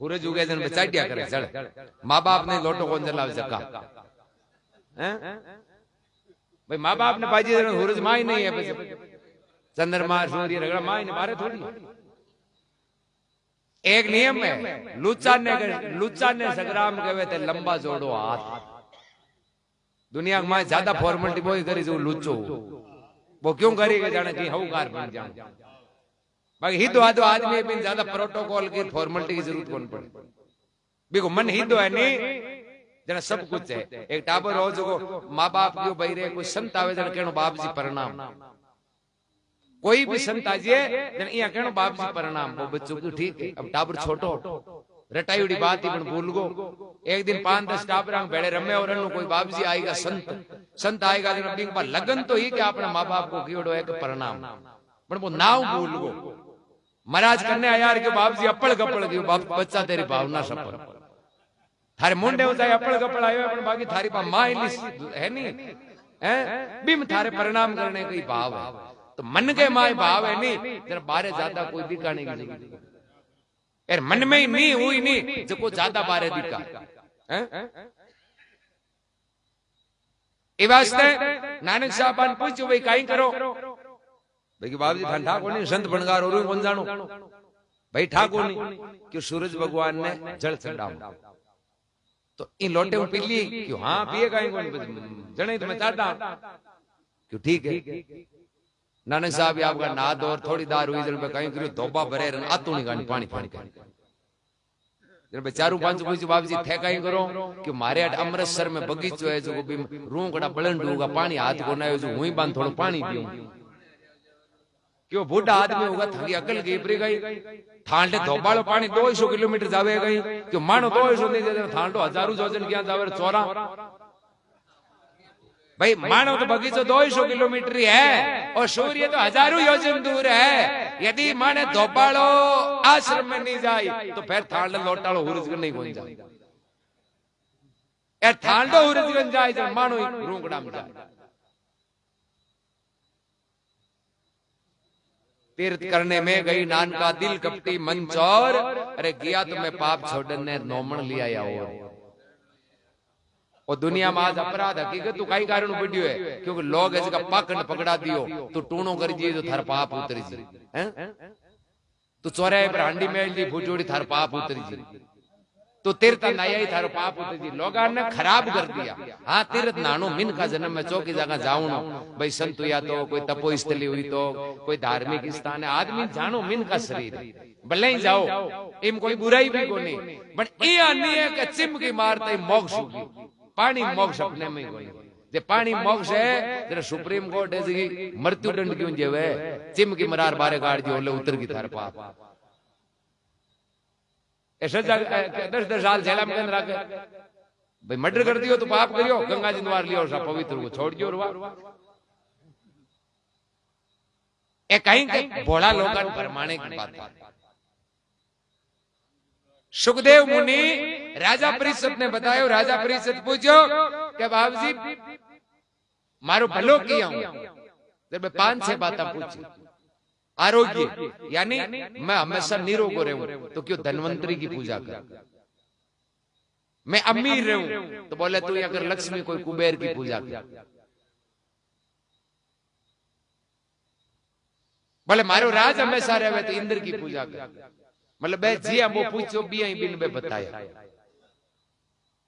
पूरे जुगे जन बचाइया करे चल माँ बाप ने लोटो कौन जलाव जका भाई माँ बाप ने बाजी जन सूरज माँ ही नहीं है चंद्रमा सूर्य रगड़ा माँ ही मारे थोड़ी एक नियम है लुच्चा ने संग्राम कहे थे लंबा जोड़ो हाथ दुनिया में ज्यादा फॉर्मेलिटी वो करी जो लुच्चो वो क्यों करेगा जाने की हवकार बन जाए बाकी हिंदू आदमी भी ज्यादा प्रोटोकॉल की फॉर्मेलिटी की जरूरत कौन पड़े बिको मन हिंदू है नहीं जना सब कुछ है एक टाबर हो जो माँ बाप क्यों भाई रे कोई संत आवे जन कहनो बाप जी प्रणाम कोई भी संत आजिए जन इया कहनो बाप जी प्रणाम वो बच्चों को ठीक है अब टाबर छोटो रटाईड़ी बात ही बन भूल गो एक दिन 5-10 टाबर बेड़े रमे और कोई बाप जी आएगा संत आएगा जन लगन तो ही कि अपने माँ बाप को कीड़ो है प्रणाम पर वो नाव भूल गो महाराज करने आया यार के बाप जी अप्पड़ गप्पड़ गयो बाप बच्चा तेरी भावना सफल थारे मुंडे होता है अप्पड़ गप्पड़ आयो पर बाकी थारी पा मां है नहीं हैं बिम थारे प्रणाम करने का भाव है तो मन के माए भाव है नहीं जरा बारे ज्यादा कोई दिखाने की जरूरत यार मन में ही नहीं हुई नहीं जो को ज्यादा बारे दिखा हैं ए वास्ते नानक साहब ने पूछो भाई काई करो भाई बाप जी ठाकुर नहीं संत बनगार और कौन जानो भाई ठाकुर नहीं क्यों सूरज भगवान ने जल चढ़ाओ तो इन लोटे में पी ली क्यों हाँ पिएगा जने तो मैं चाहता क्यों ठीक है नानक साहब आपका नाद और थोड़ी दार हुई जन पे कहीं करियो धोबा भरे रन आतू नहीं गानी पानी पानी जन पे 4-5 पूछ बाप जी थे कहीं करो कि मारे अमृतसर में बगीचो है जो भी रूंगड़ा बलन डूगा पानी हाथ को ना जो हुई बांध थोड़ा पानी पीऊं क्यों बूढ़ा आदमी होगा थकी अकल गेबरी गई थांडे धोबालो पानी 200 किलोमीटर जावे गई क्यों मानो 200 नहीं दे थांडो हजारों जोजन क्या जावे चौरा भाई मानो तो बगीचो 200 किलोमीटर ही है और सूर्य तो हजारों योजन दूर है। यदि माने धोपाड़ो आश्रम में नहीं जाए तो फिर थांड लोटाड़ो हुरजगन नहीं पहुंच जाए। यार थांडो हुरजगन जाए जब मानो रूंगड़ा में जाए। तीर्थ करने में गई नान का दिल कपटी मन चोर, अरे गया तो मैं पाप छोड़ने नोमन लिया या और दुनिया में आज अपराध हकीकत तो कई कारण बढ़ियो है क्योंकि लोग इसका पकड़ पकड़ा दियो तो टूणो कर जी तो थार पाप उतरी जी हैं तो चौराहे पर हांडी मेल दी फुटोड़ी थार पाप उतरी जी तो तीर्थ नया ही थारो पाप उतरी जी। लोग ने खराब कर दिया। हाँ तीर्थ नानो मिन का जन्म में चौकी जगह जाऊं भाई संत या तो कोई तपो स्थली हुई तो कोई धार्मिक स्थान है आदमी जानो मिन का शरीर भले ही जाओ इम कोई बुराई भी को नहीं बट ये अन्य के चिम की मारते मोक्ष होगी पानी मोक्ष अपने में कोई जे पानी मोक्ष है तेरे सुप्रीम कोर्ट है जी मृत्यु दंड क्यों जेवे चिम की मरार बारे गाड़ जो ले उतर की थार पाप ऐसे 10 साल जेल में रख भाई मर्डर कर दियो तो पाप करियो गंगा जी द्वार लियो सा पवित्र को छोड़ दियो रुआ ए कहीं के भोला लोगन परमाणे की बात है। सुखदेव मुनि राजा परिषद ने बताया राजा परिषद पूछो कि बाबू जी मारो भलो किया हूं जब 5-6 बातें पूछी। आरोग्य यानी मैं हमेशा निरोग रहूं तो क्यों धनवंतरी की पूजा कर। मैं अमीर रहूं तो बोले तू अगर लक्ष्मी कोई कुबेर की पूजा कर। बोले मारो राज हमेशा रहे तो इंद्र की पूजा कर। मतलब जी वो पूछो भी बिन बे बताया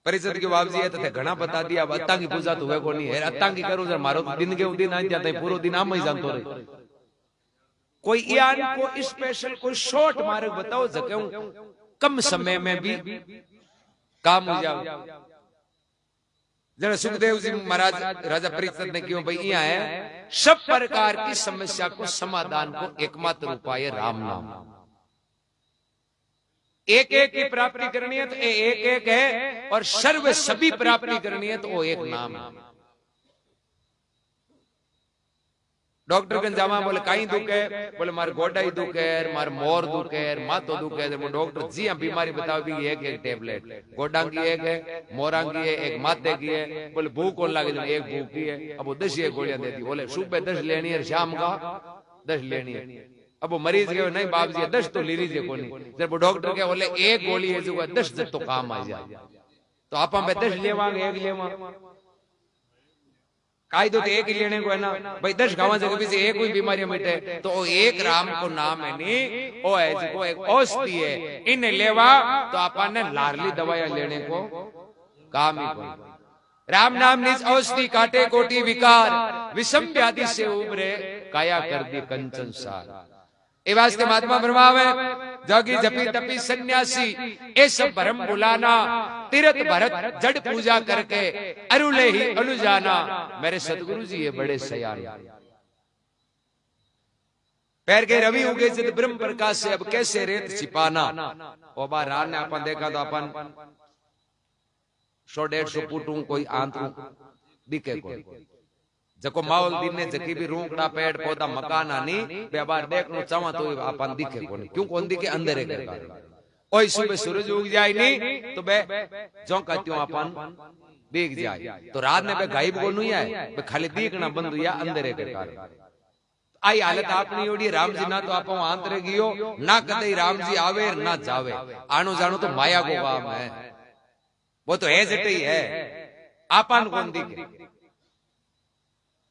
परिषद के बाबू जी है तो घना बता दिया अब अत्ता की पूजा तो वे को नहीं है अत्ता की करो जर मारो दिन के दिन आ जाता है पूरा दिन आम ही जानतो रहे कोई यान को स्पेशल कोई शॉर्ट मार्ग बताओ जगह कम समय में भी काम हो जाओ। जरा सुखदेव जी महाराज राजा परिषद ने क्यों भाई यहाँ है सब प्रकार की समस्या को समाधान को एकमात्र उपाय राम नाम। एक एक की प्राप्ति करनी है तो एक एक है और सर्व सभी प्राप्ति करनी है तो वो एक नाम है। डॉक्टर के जामा बोले कहीं दुख है बोले मार गोडा ही दुख है मार मोर दुख है मातो दुख है डॉक्टर जी हम बीमारी बताओ भी एक एक टेबलेट गोडा की एक है मोरा की है एक माते की है बोले भूख कौन लगे एक भूख की है अब वो 10 गोलियां देती बोले सुबह 10 लेनी है शाम का 10 लेनी है। अब वो मरीज गए नहीं बाप जी 10 तो ले लीजिए को नहीं जब वो डॉक्टर के बोले एक गोली है जो 10 जब तो काम आ जाए तो आप 10 लेवांगे एक लेवा काई तो एक ही लेने को है ना भाई 10 गाँव जगह से एक कोई बीमारी मिटे तो एक राम को नाम है नहीं ओ है जिसको एक औषधि है इन लेवा तो अपन ने लारली दवाइयां लेने को काम ही कोई। राम नाम निज औषधि काटे कोटि विकार विषम व्याधि से उबरे काया कर दी कंचन सार। ए वास्ते महात्मा ब्रह्मावे जोगी जपी तपी सन्यासी ए सब भरम बुलाना तीर्थ भरत जड़ पूजा करके अरुले ही अनुजाना। मेरे सतगुरु जी ये बड़े सयान पैर के रवि उगे जित ब्रह्म प्रकाश से अब कैसे रेत छिपाना। ओ बार रात ने अपन देखा तो अपन 100-150 फुट कोई आंतरू दिखे कोई जको माहौल दिन ने जकी भी रूंकड़ा पेड़ पौधा मकान आनी बे बार देखनो चावा तो अपन दिखे कोनी क्यों कौन दिखे अंधेरे के कारण। ओई सुबह सूरज उग जाए नहीं तो बे जो कहती हूं अपन दिख जाए तो रात ने बे गायब को नहीं आए बे खाली दिखना बंद हुआ अंधेरे के कारण। आई हालत आपनी ओडी राम जी ना तो आप आंतरे गियो ना कदे राम जी आवे ना जावे आनो जानो तो माया को काम है वो तो है जटे ही है आपन कौन दिखे।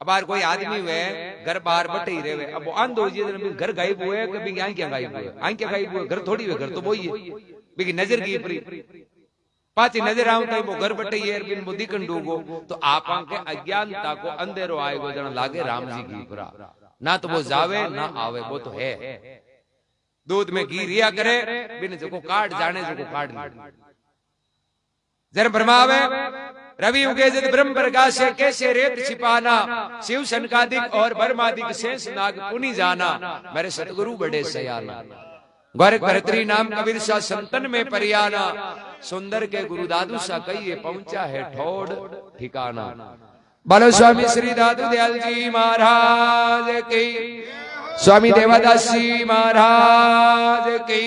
अब यार कोई आदमी हुए घर बाहर बटे ही रहे अब अंध हो जाए घर गायब हुए कभी क्या गायब हुए क्या गायब हुए घर थोड़ी हुए घर तो वही है बिकी नजर की परी पाची नजर आऊं तो वो घर बटे ही बिन वो दिखन डूबो तो आप के अज्ञानता को अंधेरो आएगो जन लागे राम जी की पुरा ना तो वो जावे ना आवे वो तो है दूध में घी रिया करे बिन जो काट जाने जो काट जन ब्रह्मावे रवि उगे जित ब्रह्म प्रकाश से कैसे रेत छिपाना शिव सनकादिक और ब्रह्मादिक शेष नाग पुनि जाना। मेरे सतगुरु बड़े सयाना गोरख भरतरी नाम कबीर सा संतन में परियाना सुंदर के गुरु दादू सा कहिए पहुंचा है ठोड़ ठिकाना। बोलो स्वामी श्री दादू दयाल जी महाराज की, स्वामी देवादास जी महाराज की।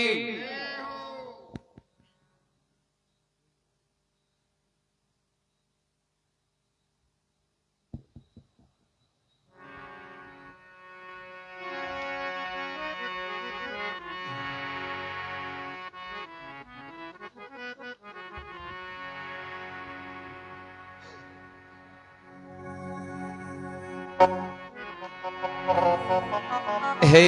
हे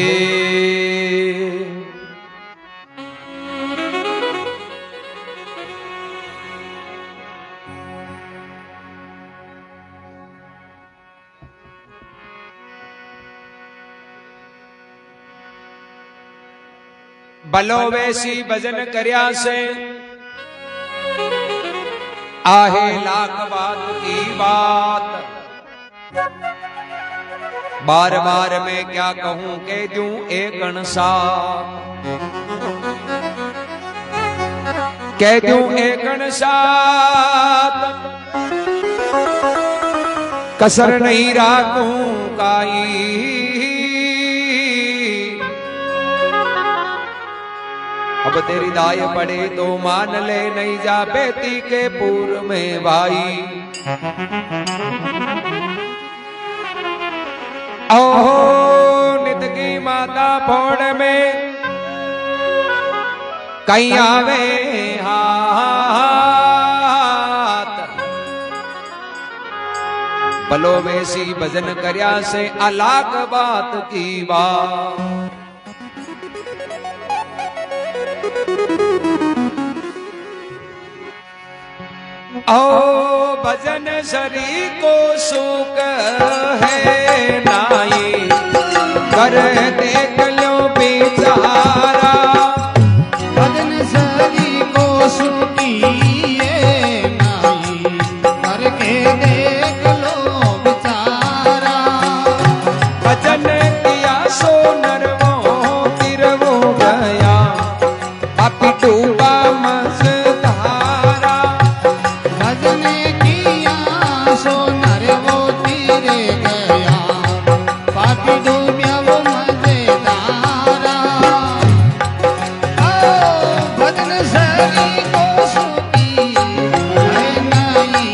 बलो वैसी भजन करया से आहे लाख बात की बात। बार बार मैं क्या कहूं कह दूं एक अणसात, कह दूं एक अणसात। कसर नहीं राखूं काई, अब तेरी दाय पड़े तो मान ले, नहीं जा बेटी के पूर्व में भाई। ओहो नित की माता फोड़ में कहीं आवे हाथ। बलो वैसी भजन करया से अलाक बात की बात। ओ भजन शरी को सुख है नाई, कर देख लो बेचारा। भजन शरी को सुखी है नाई, करके देख लो बेचारा। भजन किया सो नरवो तिरवो गया, पापी डूबा मझधारा। भजन किया सो नरवो तीरे गया, पापी डूब्या वो मजेदारा। ओ भजन शरी को सुखी है नाई।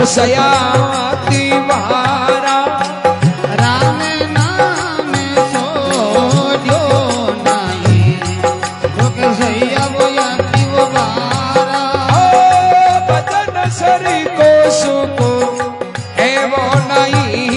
सयाती वारा। राम नाम छोड़ो नहीं, दुख सैया वो याती वो बारा। ओ भजन शरी को सुख है वो नहीं।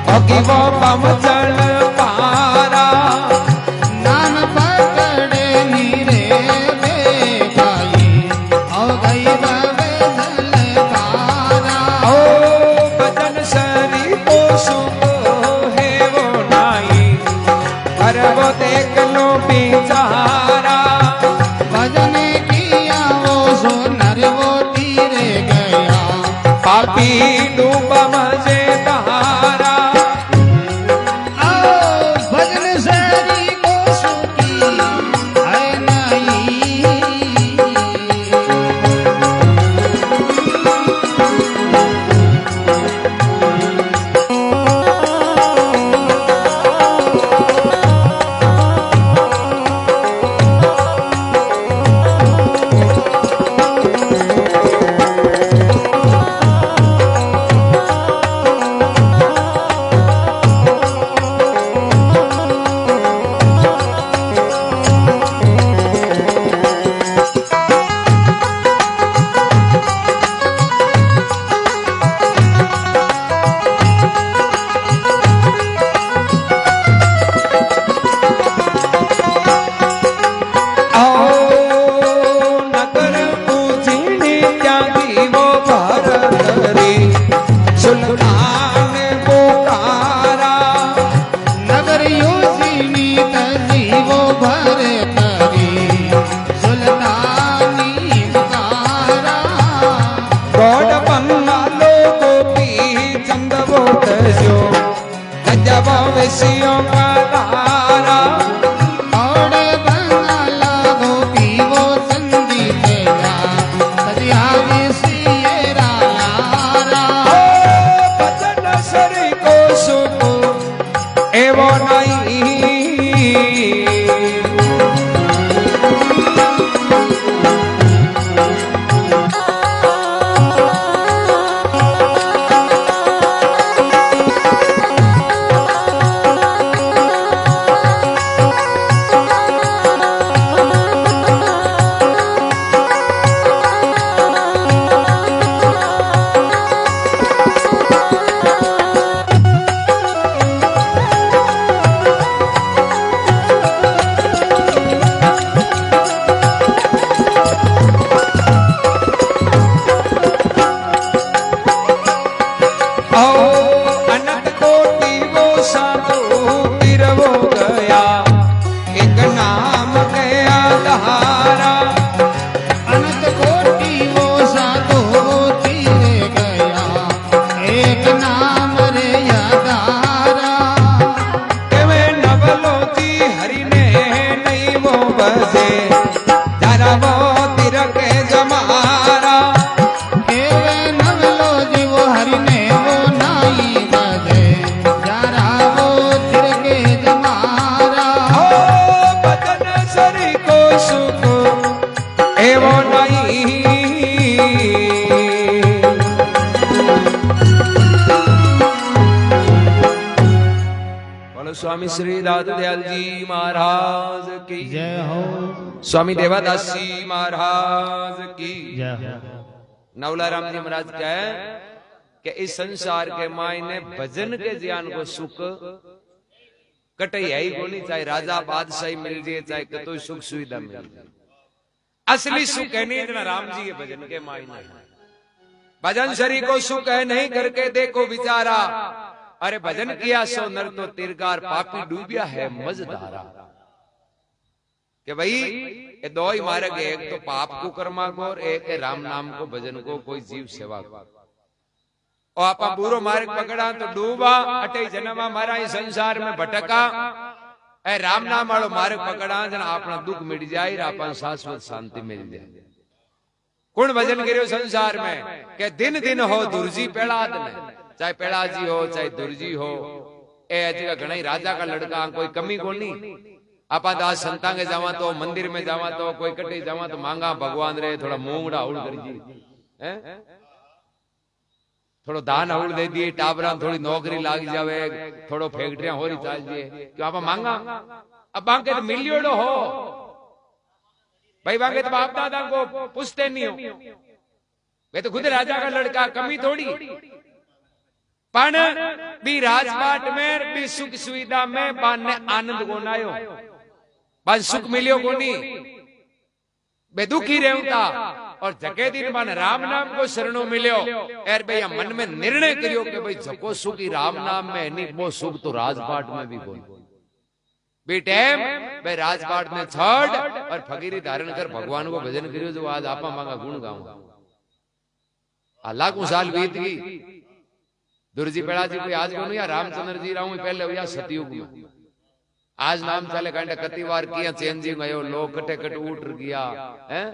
होगी वो पमचल पारा नाम पकड़े नीरे भाई हो गई बवे जल पारा ओ भजन सरी को सुख है वो नाई पर वो देख लो बेचारा भजन किया वो सो नर वो तीरे गया पापी डूबा मजे तारा भजन सरी को सुखी है नहीं नगर पूजनी त्यागी वो भारत रे सुल्तान पुकारा नगर योजिनी तजीवो भर करी सुल्तानी पुकारा गौड़ बंगा लोगो पी चंद वो तजो गजब विषयों का धारा और बंगाला गोपी वो संगीत गा सजियावी सियरा यारा भजन सरी को सुख एवो नहीं अनंत कोटि वो साधु गिरवो गया एक नाम गया धारा अनंत कोटि वो साधु तीरे गया एक नाम रे यादारा वे नवलो जी हरि ने नहीं वो बजे जरा वो तिर के जमारा केवे नवलो जी वो हरि ने वो नाई बजे जरा वो तिरके जमारा ओ भजन सरी को सुख एवो नहीं बोलो स्वामी श्री दादयाल जी महाराज की जय हो स्वामी देवादास जी महाराज की जय हो नवलाराम जी महाराज क्या है कि इस संसार के मायने भजन के ज्ञान को सुख कटे है ही कोनी चाहे राजा बादशाही मिल जाए चाहे कतई सुख सुविधा मिल जाए असली सुख है नहीं इतना राम जी के भजन के मायने है भजन शरीर को सुख है नहीं करके देखो विचारा अरे भजन किया सो नर तो तिरगार पापी डूबिया है मजदारा कि भाई ये दो ही मार्ग है एक तो पाप को कर्मा को और एक है राम नाम को भजन को कोई जीव सेवा को और आप बुरो मार्ग पकड़ा तो डूबा अटे जन्मा मारा इस संसार में भटका ए राम नाम वालो मार्ग पकड़ा जन अपना दुख मिट जाए अपन शाश्वत शांति मिल जाए कौन भजन करियो संसार में के दिन दिन हो दुर्जी पेड़ाद ने चाहे पेड़ाजी हो चाहे दुर्जी हो ए अजगा घणा राजा का लड़का कोई कमी को नहीं आपा दास संता के जावा तो मंदिर में जावा तो कोई कटे जावा तो मांगा भगवान रे थोड़ा मूंगड़ा उड़ कर जी थोड़ो दान अवड़ दे दिए टाबरा थोड़ी नौकरी लाग जावे थोड़ो फैक्ट्रियां हो रही चाल दिए क्यों आप मांगा अब बांके तो मिलियोड़ो हो भाई बांके तो बाप दादा को पूछते नहीं हो वे तो खुद राजा का लड़का कमी थोड़ी पण बी राजपाट में बी सुख सुविधा में बान ने आनंद कोनायो, बान सुख मिलियो कोनी, बे दुखी रहता। और जके दिन बान राम नाम को शरणों मिलियो, एर भैया मन में निर्णय करियो कि भाई जको सुख ही राम नाम में नहीं, वो सुख तो राजपाट में भी कोई। बेटेम भाई राजपाट ने छोड़ और फकीरी धारण कर भगवान को भजन करियो, जो आज आपा मांगा गुण गाऊं। लाखों साल बीत गई, दुर्जी पेड़ा जी कोई आज को या रामचंद्र जी राहू पहले हुआ सतयुग में। आज नाम चले कांटे कति बार किया चेंजिंग आयो, लोग कटे कट उठ गया है।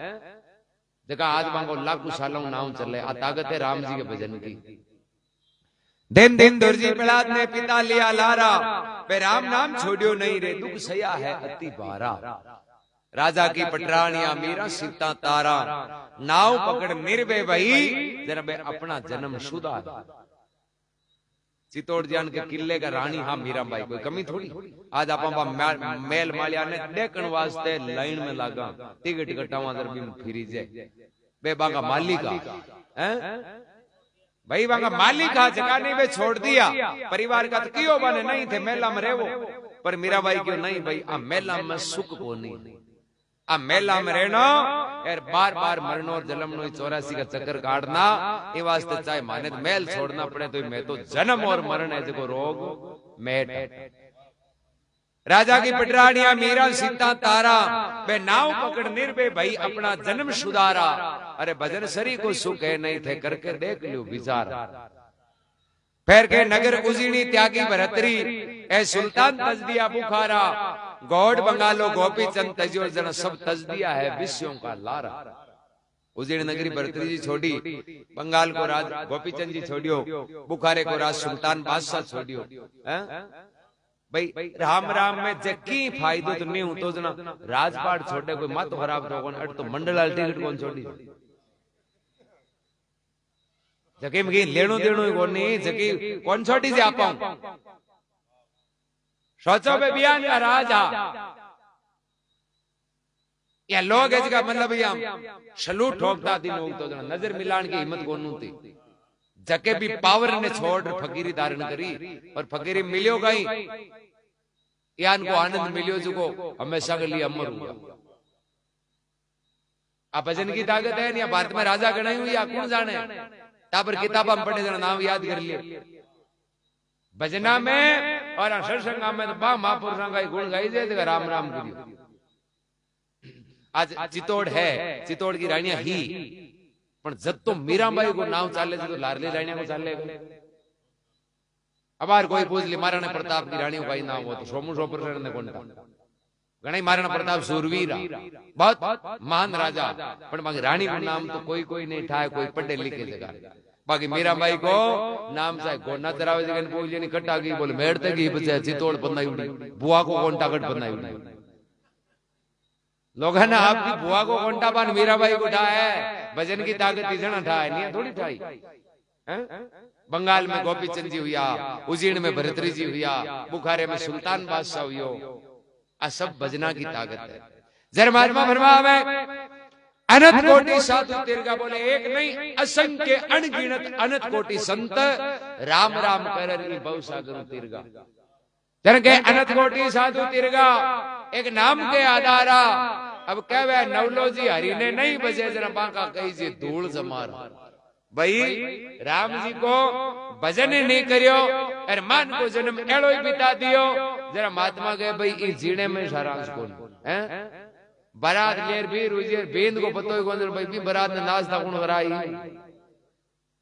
देखा आज मांगो लाखों सालों नाम चले, आ ताकत है राम जी के भजन की। दिन दिन दुर्जी प्रहलाद ने पिता लिया लारा, बे राम नाम छोड़ियो नहीं रे, दुख सया है अति बारा। राजा की पटरानिया मीरा सीता तारा, नाव पकड़ निर्भय भई, जरा बे अपना जन्म सुधार। चित्तौड़ जान के किले का रानी हाँ मीराबाई, कोई कमी थोड़ी। आज आप मेल मालिया ने देखने वास्ते लाइन में लगा, टिकट कटावा दर भी फिरी जाए। बे बागा मालिका हैं भाई, बागा मालिका जगह नहीं बे छोड़ दिया। परिवार का तो क्यों बने नहीं थे, मेला में रेवो, पर मीराबाई क्यों नहीं भाई, आ मेला में सुख को नहीं, आ मेला में रहना यार, बार बार मरनो और जन्मनो 84 का चक्कर काटना, ये वास्ते चाहे माने तो मेल छोड़ना पड़े, तो मैं तो जन्म और मरण है जो रोग मेट। राजा की पटरानिया मीरा सीता तारा, बे नाव पकड़ निर्भय भाई अपना जन्म सुधारा। अरे भजन सरी को सुख है नहीं थे, करके देख लियो विचार। फिर के नगर उजीनी त्यागी भरतरी, ए सुल्तान तज दिया बुखारा। गौड़ बंगालो गोपी चंद तजियो, जना सब तज दिया है विषयों का लारा। उजीनी नगरी भरतरी जी छोड़ी, बंगाल को राज गोपी चंद जी छोड़ियो, बुखारे को राज सुल्तान बादशाह छोड़ियो। भाई राम राम में जक्की फायदो तो नहीं हूं, तो जना राजपाट छोड़े कोई मत खराब तो कौन, तो मंडलाल टिकट कौन छोड़ी, जकी में लेनो देनो कौन नहीं, जकी कौन छोटी से आप सोचो बे बियान का राजा या लोग इसका मतलब सलूट ठोकता थी लोग, तो नजर मिलान की हिम्मत कौन थी। जके भी पावर ने छोड़ फकीरी धारण करी, और फकीरी मिलियो गई, यान को आनंद मिलियो जो हमेशा के लिए अमर हुआ। आप भजन की ताकत है या भारत में राजा गणाई हुई, या कौन जाने, तापर किताब हम पढ़े जरा नाम याद कर लिए। भजना में और सत्संगा में तो बा महापुरुषों का गुण गाई जाए, राम राम करियो। आज चित्तौड़ है, चित्तौड़ की रानिया ही, पर जब तो मीराबाई को नाम चाले तो लारली रानिया को चाले। अब यार कोई पूछ ली महाराणा प्रताप की रानियों का ही नाम हो, तो सोमू सोपर ने कौन था, गणाई महाराणा प्रताप सूरवीर बहुत महान राजा, पर रानी का नाम तो कोई कोई नहीं ठाए, कोई पढ़े लिखे जगह। बाकी मीराबाई को नाम चाहे गोना तरावे जगह पूछ नहीं कटा गई, बोले मेड़ते की बचे चित्तौड़ बनाई उड़ी, बुआ को कोंटा कट बनाई उड़ी। लोग है ना आपकी बुआ को कोंटा पान मीराबाई को ठाए है, भजन की ताकत इतना ठाए नहीं थोड़ी ठाई। बंगाल में गोपी चंद जी हुआ, उजीन में भरतरी जी हुआ, बुखारे में सुल्तान बादशाह हुआ, आ सब भजना की ताकत है। जर महात्मा फरमा में अनंत कोटि साधु तिरगा, बोले एक नहीं असंख्य अनगिनत अनंत कोटि संत, राम राम कर बहु सागर तिरगा। जन के अनंत कोटि साधु तिरगा, एक नाम के आधारा। अब कहवे नवलोजी हरि ने नहीं बजे, जरा बांका कही जी धूल जमार। भाई राम जी को भजन नहीं करियो, और मान को जन्म एड़ो ही बिता दियो, जरा महात्मा गए भाई इस जीने में सारांश कौन है। बारात लेर भी रुजिर बेंद को पतो ही कौन भाई भी बारात ने नाश्ता कौन कराई,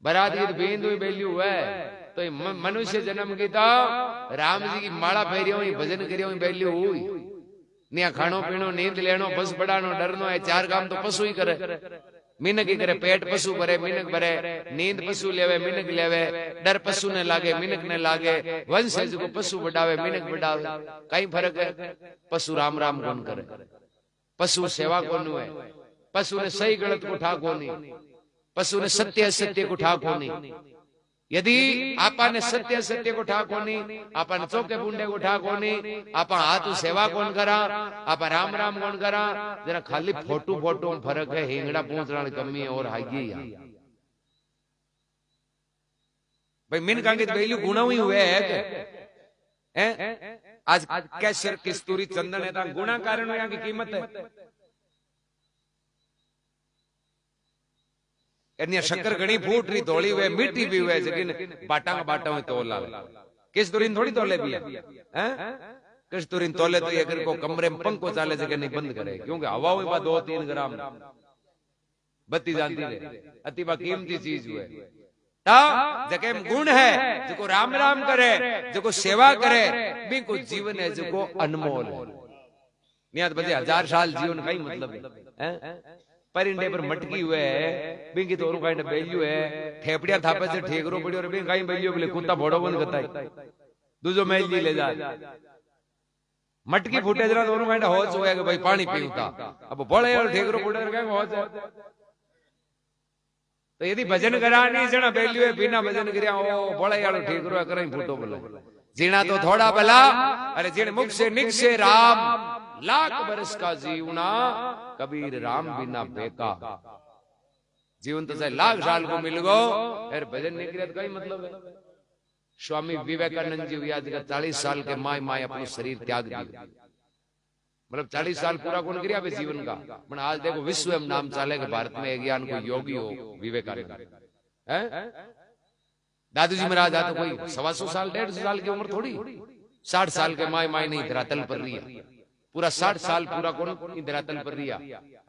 बारात की तो बेंद हुई बेली हुआ है। तो मनुष्य जन्म की तो राम जी की माला फेरियो ही भजन करियो ही बेली हुई। निया खानो पीनो नींद लेनो बस बढ़ानो डरनो है, चार काम तो पशु ही करे। मिनक ही करे, पेट पशु भरे मिनक भरे, नींद पशु लेवे मिनक लेवे, डर पशु ने लागे मिनक ने लागे, वंश है जो पशु बढ़ावे मिनक बढ़ावे। कई फर्क है, पशु राम राम कौन करे, पशु सेवा कौन है, पशु ने सही गलत को ठा कोनी, पशु ने सत्य असत्य को ठा कोनी। यदि आपा ने सत्य सत्य को ठा कोनी, आपा ने चौके बुंडे को ठा कोनी, आपा हाथ सेवा कौन करा, आपा राम राम कौन करा। जरा खाली फोटो फोटो में फर्क है, हिंगड़ा पूछना कमी है और हागी। भाई मीन कांगे वैल्यू गुणा हुई हुए है आज कैसर किस्तूरी चंदन है गुणा कारण यहाँ की कीमत है शक्कर घनी फूट रही तोड़ी हुए मीठी भी हुए लेकिन बाटा का बाटा हुई तोला किस्तूरी थोड़ी तोले भी है किस्तूरी तोले तो ये को कमरे में पंखो चाले जगह नहीं बंद करे क्योंकि हवा हुई 2-3 ग्राम बत्ती जानती है अति कीमती चीज हुए जके गुण है जो राम राम करे जो सेवा करे भी को जीवन है जो अनमोल है नियत बजे 1000 साल जीवन का ही मतलब है परिंदे पर मटकी हुए है बिंगी तो काइंड वैल्यू है ठेपड़िया थापे से ठेकरो पड़ियो रे बिंग काई वैल्यू बोले कुत्ता भोड़ो बन गताई दूजो मैल जी ले जा मटकी फूटे जरा दोनों काइंड होच होया कि भाई पानी पीऊता अब बोले और ठेकरो फूटे के होच है तो यदि भजन करा नहीं जणा वैल्यू है बिना भजन करया ओ बोले यार ठेकरो करे फूटो बोले जीना तो थोड़ा भला अरे जिन मुख से निकसे राम लाख बरस का जीवना कबीर राम बिना बेका जीवन तो चाहे लाख साल को मिल गो फिर भजन नहीं करे तो कई मतलब है स्वामी विवेकानंद जी याद 40 साल के माय माय अपना शरीर त्याग दिया मतलब 40 साल पूरा कौन किया जीवन का पर आज देखो विश्व में नाम चाले के भारत में ज्ञान को योगी हो विवेकानंद है दादू जी महाराज तो कोई 125 साल 150 साल की उम्र थोड़ी 60 साल के माय माय नहीं धरातल पर रही पूरा 60 साल पूरा कौन धरातल पर रिया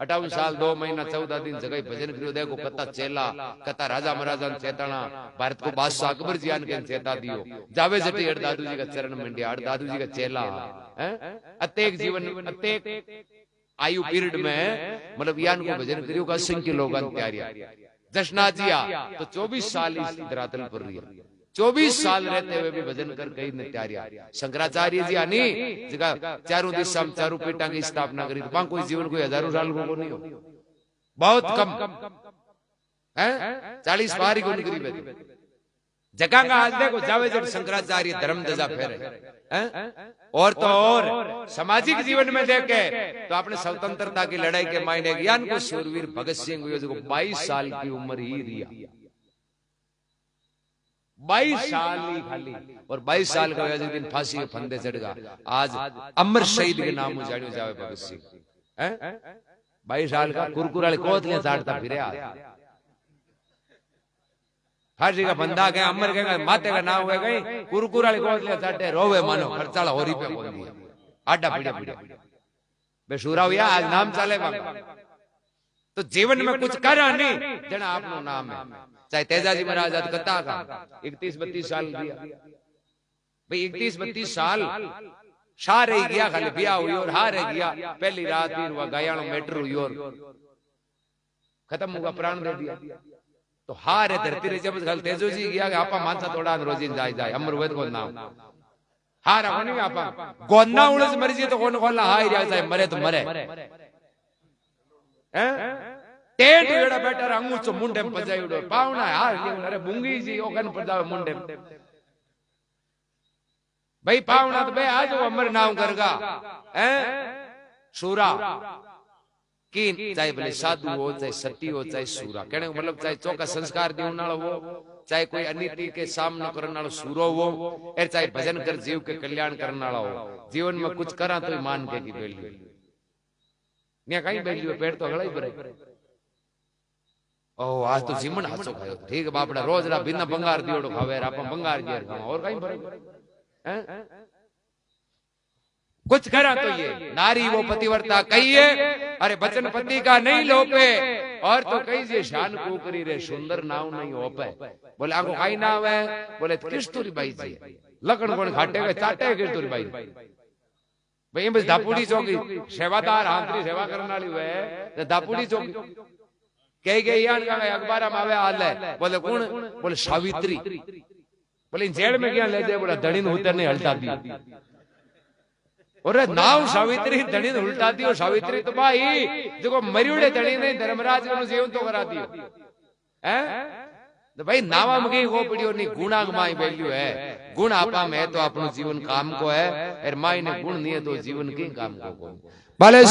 58 साल 2 महीना 14 दिन जगह भजन करियो देखो कता चेला कता राजा महाराजा चेताना भारत को बादशाह अकबर जी आन के चेता दियो जावे जटी हर दादू जी का चरण मंडिया हर दादू जी का चेला है अतेक जीवन अतेक आयु पीरियड में मतलब यान को भजन करियो का असंख्य लोग तैयारिया जशना जिया तो 24 साल इस धरातल पर रिया 24 साल रहते हुए भी भजन कर कई ने त्यारिया शंकराचार्य जी आनी जगह चारों दिशा में चारों पीठा की स्थापना करी तो कोई जीवन कोई हजारों साल को नहीं हो बहुत कम है 40 पार ही को निकली बेटी जगह का आज देखो जावे जब शंकराचार्य धर्म ध्वजा फहरे और तो और सामाजिक जीवन में देखे तो आपने स्वतंत्रता की लड़ाई के मायने ज्ञान को शूरवीर भगत सिंह 22 साल की उम्र ही रिया 22 साल ही खाली और 22 साल का वजह दिन फांसी के फंदे चढ़ गया आज अमर शहीद के नाम जानियो जावे भगत सिंह 22 साल का कुरकुराले कोतले चाटता फिरे आज फांसी का फंदा के अमर के माते का नाम हुए गई कुरकुराले कोतले चाटे रोवे मानो खर्चाला हो रही पे बोल दिया आडा पीड़े पीड़े बेशूरा हुआ आज नाम चले तो जीवन में कुछ करा नहीं जना आपनो नाम है चाहे तेजाजी महाराज कथा का 31-32 साल दिया भाई 31-32 साल शाह रह गया खाली ब्याह हुई और हार रह गया पहली रात दिन हुआ गायाणो मैटर हुई और खत्म हुआ प्राण दे दिया तो हार है धरती रे जब गल तेजो जी गया कि आपा मानसा थोड़ा रोजिन जाए जाए अमर वेद को नाम हार नहीं आपा गोन्ना उड़स मर जी तो कौन खोलना हाय रिया जाए मरे तो मरे टेट वेड़ा बैठा रंगू चो मुंडे में पजाई उड़ो पावना हार अरे बुंगी जी ओकन पजावे मुंडे में भाई पावना तो बे आज अमर नाम करगा सूरा की चाहे भले साधु हो चाहे सती हो चाहे सूरा कहने का मतलब चाहे चौका संस्कार देने वाला हो चाहे कोई अनिति के सामना करने वाला सूरो हो और चाहे भजन कर जीव के कल्याण करने वाला हो जीवन में कुछ करा तो मान के की वैल्यू ने कहीं वैल्यू है पेड़ तो अगला ही भरे ओ आज तो जीवन हाथों खायो ठीक है बापड़ा रोज रा बिना बंगार दियोड़ो खावे आप बंगार जी और कहीं भरे कुछ करा तो ये नारी वो पतिव्रता कहिए अरे बचन पति का नहीं लोपे और तो कही जे शान कुकरी रे सुंदर नाव नहीं होपे बोले आंखों काई नाव है बोले किस्तूरी बाई जी लकड़ कोण घाटे हुए चाटे किस्तूरी बाई भाई बस दापुड़ी चौकी सेवादार आंतरी सेवा करने वाली हुए दापुड़ी चौकी कह गए यान का अखबार में आवे हाल है बोले कौन बोले सावित्री बोले जेल में क्या ले जाए बोला धड़ीन उतर नहीं हल्टा दी और नाव सावित्री धड़ी उल्टा दी और सावित्री तो भाई देखो मरियोड़े धड़ी ने धर्मराज को जीवन तो करा दियो तो भाई नावा मगी को पड़ियो नहीं गुणा माई वैल्यू है गुण आपा में तो अपनो जीवन काम को है और माई ने गुण नहीं है तो जीवन के काम को भले